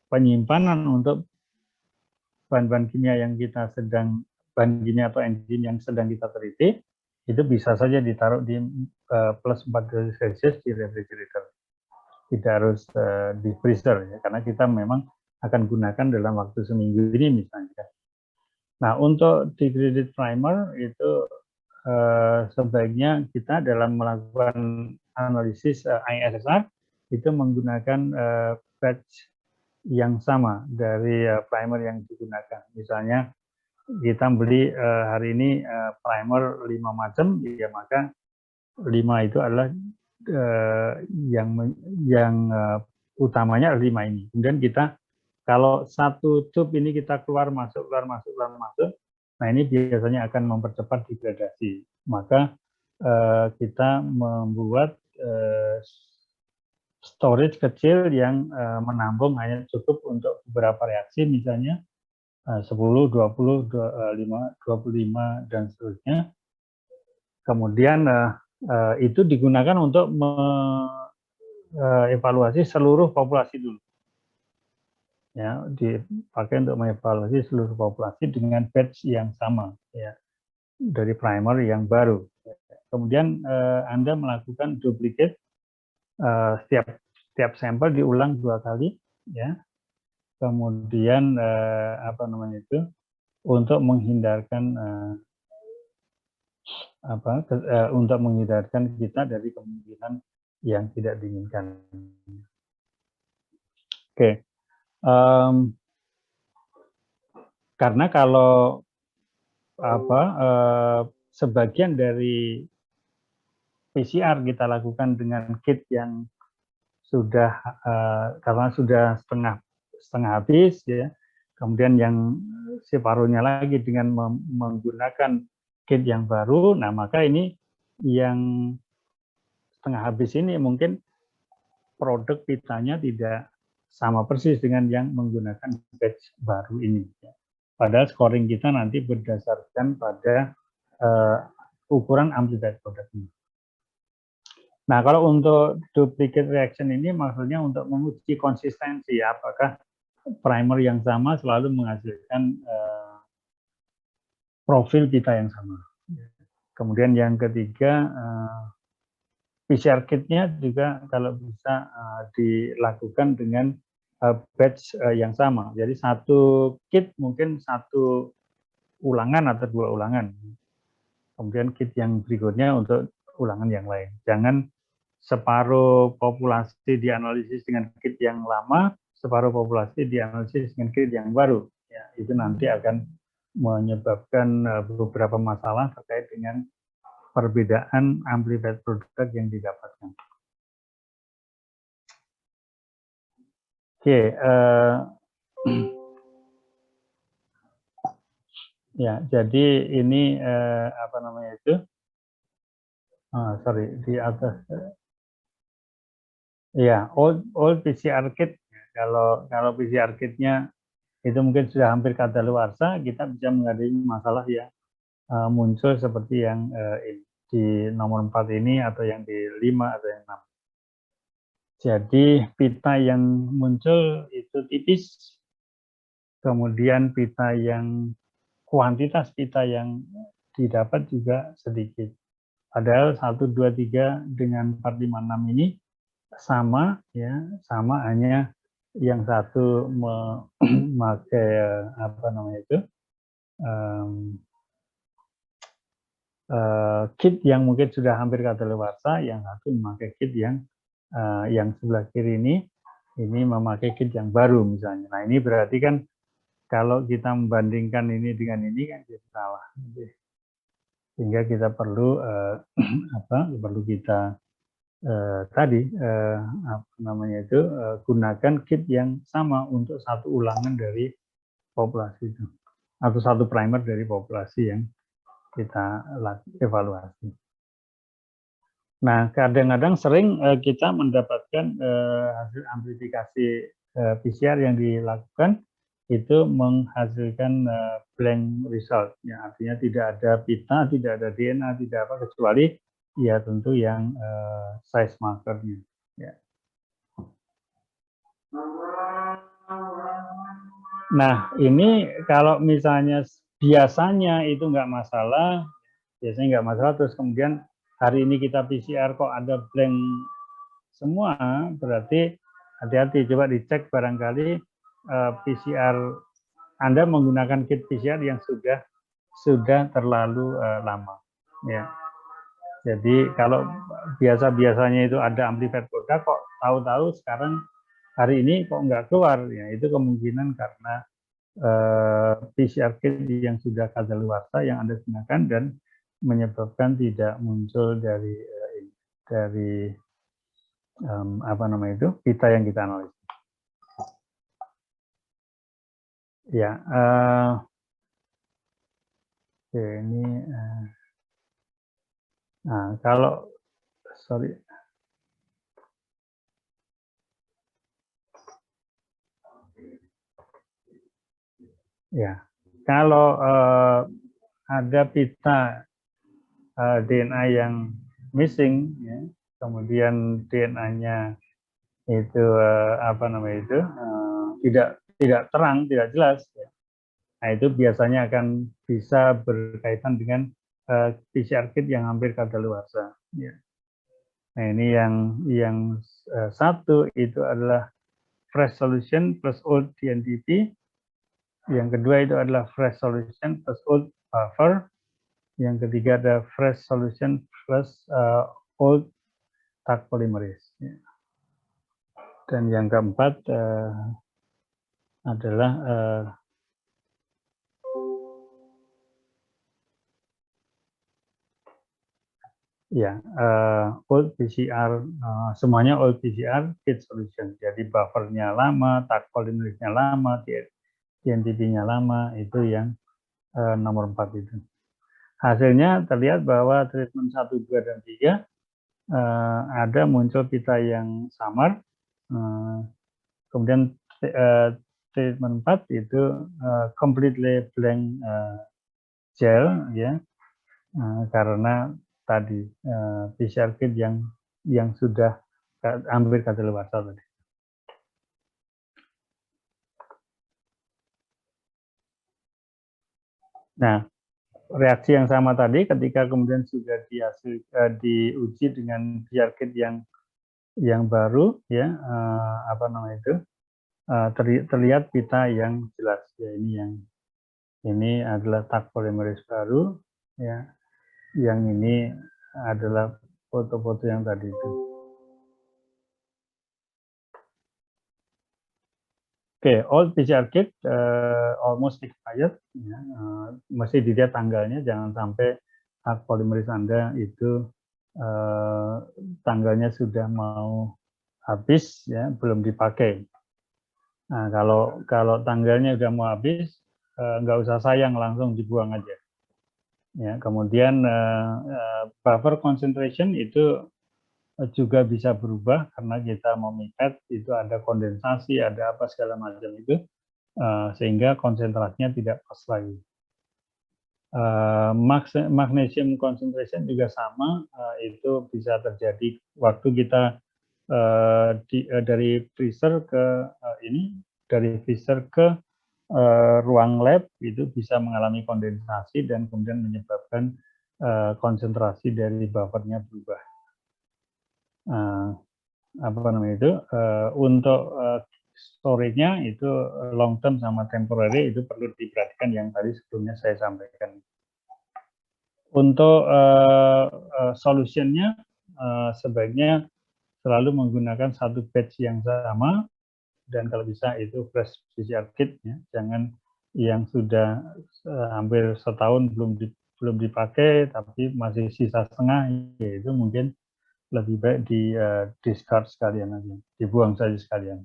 penyimpanan untuk bahan-bahan kimia yang kita sedang, bahan kimia atau enzim yang sedang kita teliti, itu bisa saja ditaruh di plus 4 derajat Celcius di refrigerator. Tidak harus di freezer ya, karena kita memang akan gunakan dalam waktu seminggu ini misalnya. Nah, untuk degraded primer itu sebaiknya kita dalam melakukan analisis ISSR itu menggunakan batch yang sama dari primer yang digunakan. Misalnya kita beli hari ini primer 5 macam, ya maka 5 itu adalah yang utamanya 5 ini. Kemudian kita, kalau satu tube ini kita keluar masuk, nah ini biasanya akan mempercepat degradasi. Maka kita membuat storage kecil yang menampung hanya cukup untuk beberapa reaksi, misalnya 10, 20, 25, dan seterusnya. Kemudian itu digunakan untuk mengevaluasi seluruh populasi dulu. Ya, dipakai untuk mengevaluasi seluruh populasi dengan batch yang sama, ya, dari primer yang baru. Kemudian Anda melakukan duplicate, setiap sampel diulang 2 kali, ya. Kemudian apa namanya itu, untuk menghindarkan untuk menghindarkan kita dari kemungkinan yang tidak diinginkan. Oke, karena kalau sebagian dari PCR kita lakukan dengan kit yang sudah karena sudah setengah habis, ya. Kemudian yang separuhnya lagi dengan menggunakan kit yang baru. Nah, maka ini yang setengah habis ini mungkin produk pitanya tidak sama persis dengan yang menggunakan batch baru ini. Padahal scoring kita nanti berdasarkan pada ukuran amplified produk ini. Nah, kalau untuk duplicate reaction ini maksudnya untuk menguji konsistensi, apakah primer yang sama selalu menghasilkan profil kita yang sama. Kemudian yang ketiga, PCR kit-nya juga kalau bisa dilakukan dengan batch yang sama. Jadi satu kit mungkin 1 ulangan atau 2 ulangan. Kemudian kit yang berikutnya untuk ulangan yang lain. Jangan separuh populasi dianalisis dengan kit yang lama, separuh populasi dianalisis dengan kit yang baru. Ya, itu nanti akan menyebabkan beberapa masalah terkait dengan perbedaan amplified product yang didapatkan. Oke, ya, jadi ini apa namanya itu? Sorry, di atas. Ya, old PCR kit. Kalau PCR kitnya itu mungkin sudah hampir kadaluarsa, kita bisa menghadapi masalah yang muncul seperti yang di nomor 4 ini atau yang di 5 atau yang 6. Jadi pita yang muncul itu tipis, kemudian pita yang kuantitas pita yang didapat juga sedikit. Padahal 1, 2, 3 dengan 4, 5, 6 ini sama, ya, sama, hanya yang satu memakai apa namanya itu kit yang mungkin sudah hampir kadaluarsa, yang satu memakai kit yang sebelah kiri ini memakai kit yang baru misalnya. Nah, ini berarti kan kalau kita membandingkan ini dengan ini kan kita salah. Sehingga kita perlu perlu kita apa namanya itu gunakan kit yang sama untuk satu ulangan dari populasi itu, atau satu primer dari populasi yang kita evaluasi. Nah, kadang-kadang sering kita mendapatkan hasil amplifikasi PCR yang dilakukan itu menghasilkan blank result, ya, artinya tidak ada pita, tidak ada DNA, tidak apa, kecuali ya tentu yang size markernya. Ya. Nah, ini kalau misalnya biasanya itu nggak masalah, terus kemudian hari ini kita PCR kok ada blank semua, berarti hati-hati, coba dicek barangkali PCR Anda menggunakan kit PCR yang sudah terlalu lama. Ya. Jadi kalau biasanya itu ada amplified product, kok tahu-tahu sekarang hari ini kok nggak keluar, ya itu kemungkinan karena PCR kit yang sudah kadaluarsa yang Anda gunakan dan menyebabkan tidak muncul dari apa namanya itu pita yang kita analisis. Ya, ini nah kalau sorry. Ya, kalau ada pita DNA yang missing, ya, kemudian DNA-nya itu apa namanya itu tidak terang, tidak jelas, ya. Nah, itu biasanya akan bisa berkaitan dengan PCR kit yang hampir kadaluarsa. Ya. Nah, ini yang satu itu adalah fresh solution plus old TNTP. Yang kedua itu adalah fresh solution plus old buffer. Yang ketiga ada fresh solution plus old Taq polymerase. Dan yang keempat adalah old PCR, semuanya old PCR kit solution. Jadi buffernya lama, Taq polymerase-nya lama, TNTP-nya lama, itu yang nomor 4 itu. Hasilnya terlihat bahwa treatment 1, 2, dan 3 ada muncul pita yang samar, kemudian treatment 4 itu completely blank gel, ya, karena tadi PCR kit yang sudah hampir kadaluarsa tadi. Nah, reaksi yang sama tadi ketika kemudian sudah diuji dengan PCR kit yang baru, ya, apa namanya itu terlihat pita yang jelas, ya, ini adalah Taq polymerase baru, ya, yang ini adalah foto-foto yang tadi itu. Old PCR kit almost expired, ya, mesti dilihat tanggalnya, jangan sampai hard polymerase Anda itu tanggalnya sudah mau habis, ya, belum dipakai. Nah, kalau tanggalnya udah mau habis, nggak usah sayang, langsung dibuang aja. Ya, kemudian buffer concentration itu juga bisa berubah karena kita memipet, itu ada kondensasi, ada apa segala macam itu, sehingga konsentrasinya tidak pas lagi. Magnesium concentration juga sama, itu bisa terjadi waktu kita dari freezer ke dari freezer ke ruang lab, itu bisa mengalami kondensasi dan kemudian menyebabkan konsentrasi dari buffernya berubah. Apa namanya itu, untuk storage-nya itu long term sama temporary itu perlu diperhatikan yang tadi sebelumnya saya sampaikan. Untuk solutionnya sebaiknya selalu menggunakan satu batch yang sama, dan kalau bisa itu fresh PCR kit, ya. Jangan yang sudah hampir setahun belum dipakai tapi masih sisa setengah, yaitu mungkin lebih baik di discard sekalian aja, dibuang saja sekalian.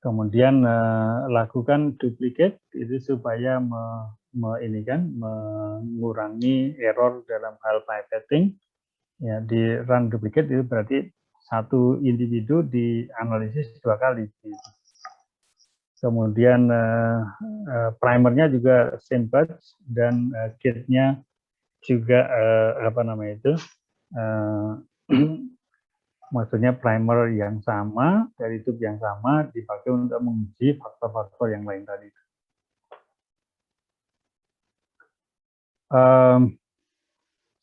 Kemudian lakukan duplicate itu supaya mengurangi error dalam hal pipetting. Ya, di run duplicate itu berarti satu individu dianalisis 2 kali. Kemudian primernya juga same batch, dan kitnya juga apa namanya itu, maksudnya primer yang sama dari tube yang sama dipakai untuk menguji faktor-faktor yang lain tadi.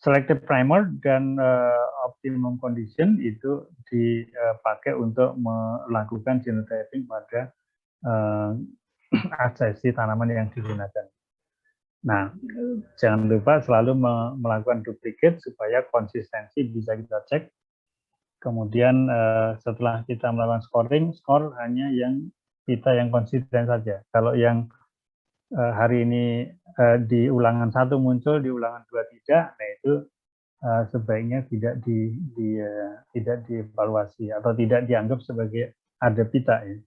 Selected primer dan optimum condition itu dipakai untuk melakukan genotyping pada asesi tanaman yang digunakan. Nah, jangan lupa selalu melakukan duplicate supaya konsistensi bisa kita cek. Kemudian setelah kita melakukan scoring, skor hanya yang kita yang konsisten saja. Kalau yang hari ini di ulangan 1 muncul, di ulangan 2 tidak, nah itu sebaiknya tidak dievaluasi atau tidak dianggap sebagai ada pita, ya.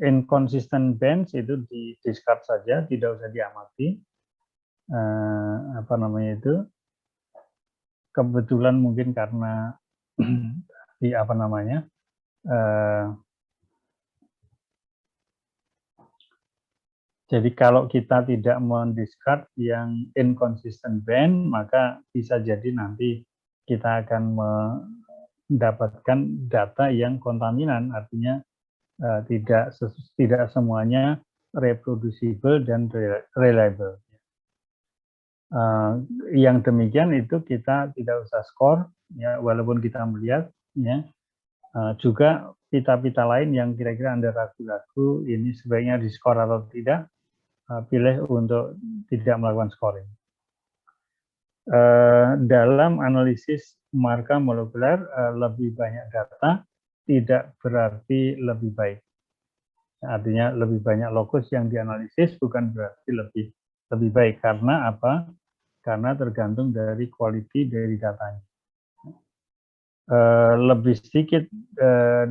Inconsistent bands itu di discard saja, tidak usah diamati. Apa namanya itu, kebetulan mungkin karena di apa namanya, jadi kalau kita tidak mendiscard yang inconsistent band, maka bisa jadi nanti kita akan mendapatkan data yang kontaminan, artinya tidak semuanya reproducible dan reliable. Yang demikian itu kita tidak usah skor, ya, walaupun kita melihat, ya. Juga pita-pita lain yang kira-kira Anda ragu-ragu ini sebaiknya diskor atau tidak, pilih untuk tidak melakukan scoring. Dalam analisis marker molekuler, lebih banyak data tidak berarti lebih baik. Artinya lebih banyak lokus yang dianalisis bukan berarti lebih baik. Karena apa? Karena tergantung dari quality dari datanya. Lebih sedikit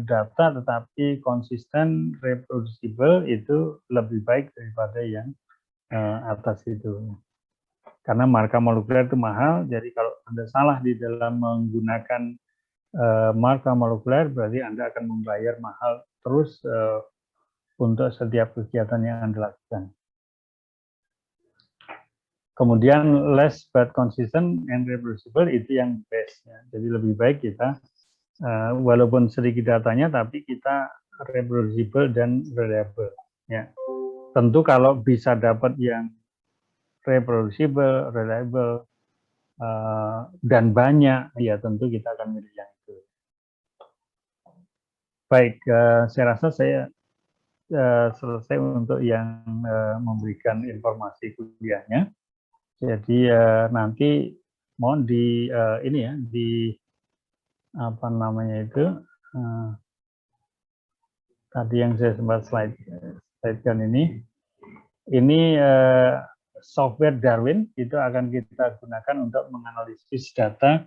data tetapi konsisten, reproducible itu lebih baik daripada yang atas itu. Karena marker molekuler itu mahal, jadi kalau Anda salah di dalam menggunakan marker molekuler, berarti Anda akan membayar mahal terus untuk setiap kegiatan yang Anda lakukan. Kemudian less but consistent and reproducible itu yang best, ya. Jadi lebih baik kita walaupun sedikit datanya tapi kita reproducible dan reliable, ya. Tentu kalau bisa dapat yang reproducible, reliable dan banyak, ya tentu kita akan milih yang itu. Baik, saya rasa saya selesai untuk yang memberikan informasi kuliahnya. Jadi nanti mohon di ini ya, di apa namanya itu, tadi yang saya sempat slide-kan ini software Darwin itu akan kita gunakan untuk menganalisis data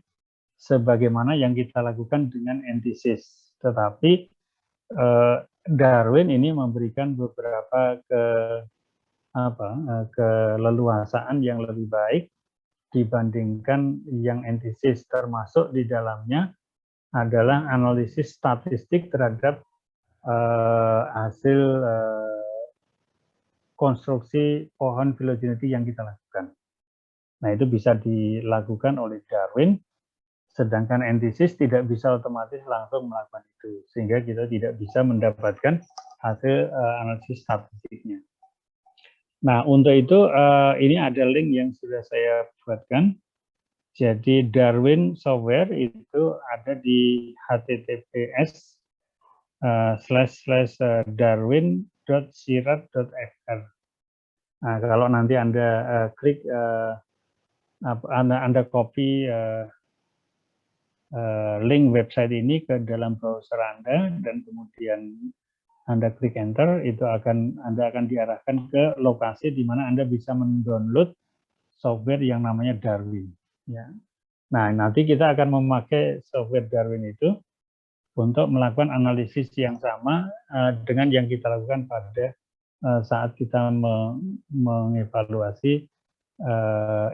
sebagaimana yang kita lakukan dengan antithesis. Tetapi Darwin ini memberikan beberapa keleluasaan yang lebih baik dibandingkan yang antithesis, termasuk di dalamnya adalah analisis statistik terhadap hasil konstruksi pohon phylogenetik yang kita lakukan. Nah, itu bisa dilakukan oleh Darwin, sedangkan antithesis tidak bisa otomatis langsung melakukan itu, sehingga kita tidak bisa mendapatkan hasil analisis statistiknya. Nah, untuk itu ini ada link yang sudah saya buatkan. Jadi Darwin software itu ada di https://darwin.sirat.fr. Nah, kalau nanti Anda klik Anda copy link website ini ke dalam browser Anda dan kemudian Anda klik enter, itu Anda akan diarahkan ke lokasi di mana Anda bisa mendownload software yang namanya Darwin. Ya. Nah, nanti kita akan memakai software Darwin itu untuk melakukan analisis yang sama dengan yang kita lakukan pada saat kita mengevaluasi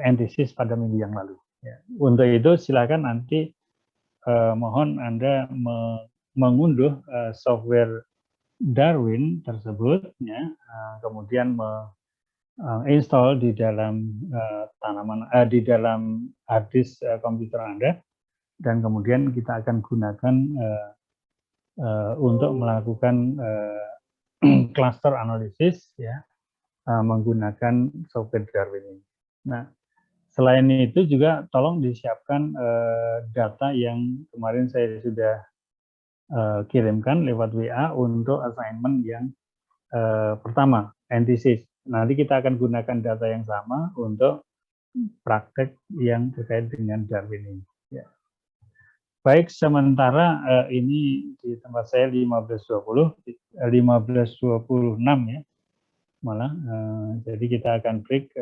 antithesis pada minggu yang lalu. Ya. Untuk itu silakan nanti mohon Anda mengunduh software Darwin tersebut, ya, kemudian install di dalam di dalam hard disk komputer Anda, dan kemudian kita akan gunakan untuk melakukan cluster analisis, ya, menggunakan software Darwin ini. Nah, selain itu juga tolong disiapkan data yang kemarin saya sudah kirimkan lewat WA untuk assignment yang pertama, antithesis. Nanti kita akan gunakan data yang sama untuk praktek yang terkait dengan Darwin ini. Ya. Baik, sementara ini di tempat saya 15.26 ya, malah. Jadi kita akan break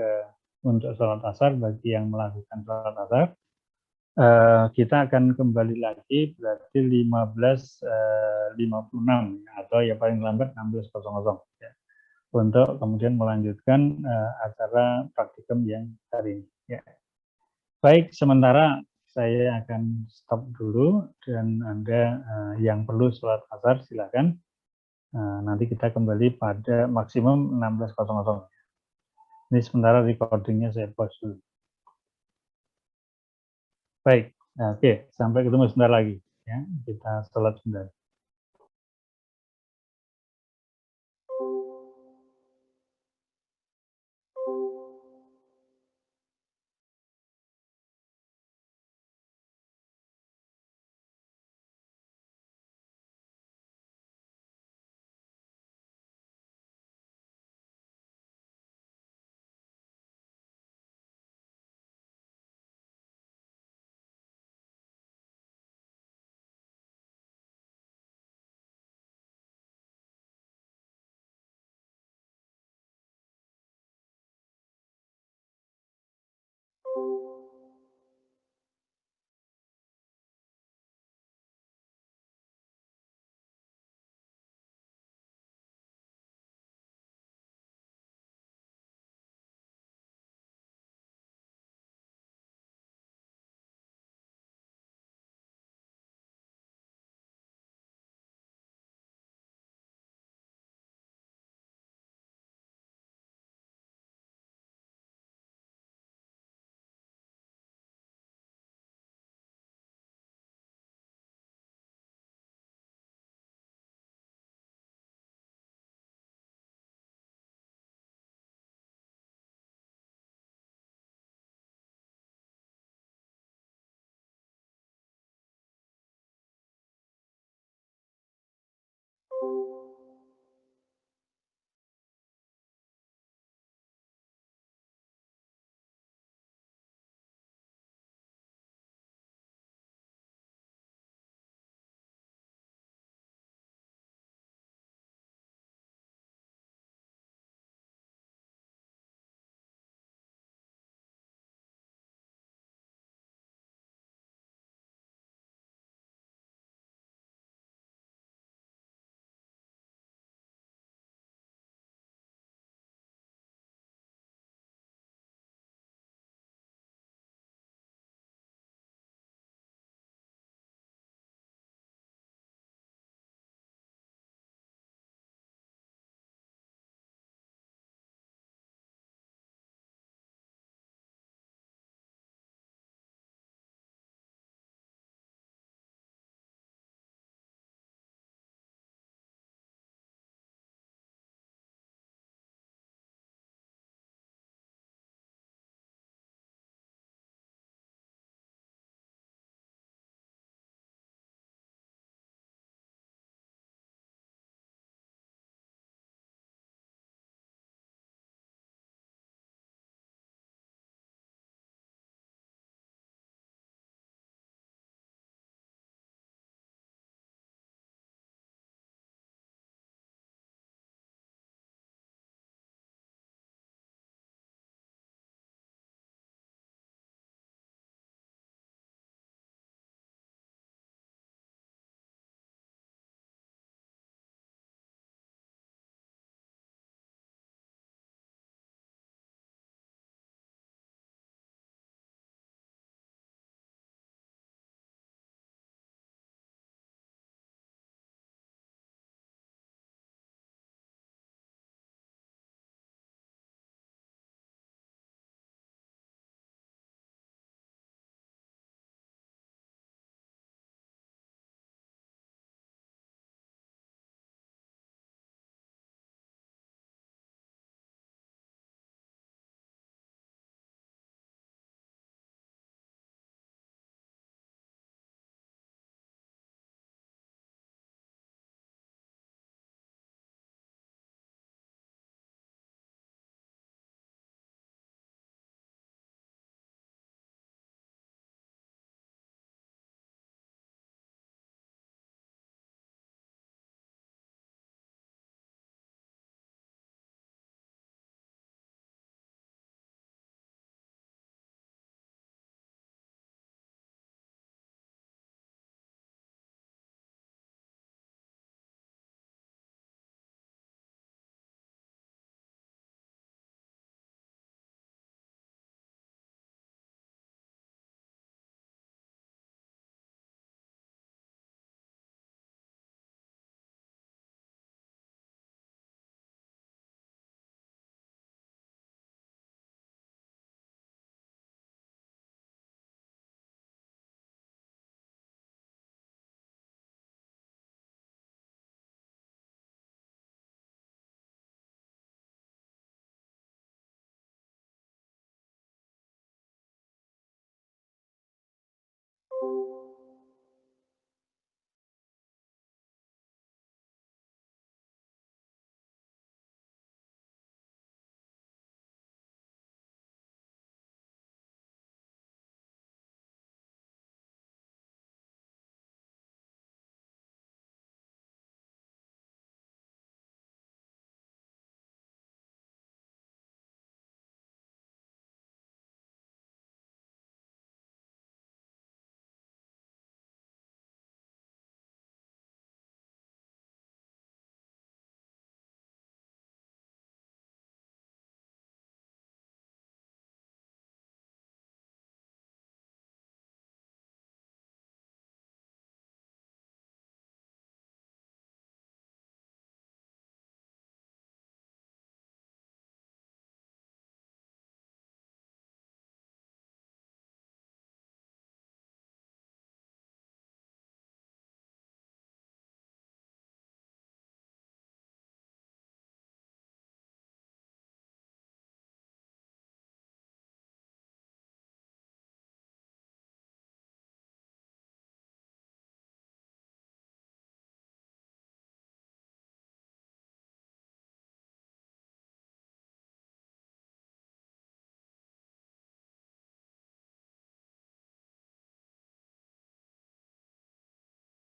untuk sholat asar bagi yang melakukan sholat asar. Kita akan kembali lagi berarti 15.56 atau ya paling lambat 16.00 ya, untuk kemudian melanjutkan acara praktikum yang hari ini. Ya. Baik, sementara saya akan stop dulu dan Anda yang perlu sholat asar silakan. Nanti kita kembali pada maksimum 16.00. Ini sementara recordingnya saya pause dulu. Baik, oke, sampai ketemu sebentar lagi. Ya, kita sholat sebentar.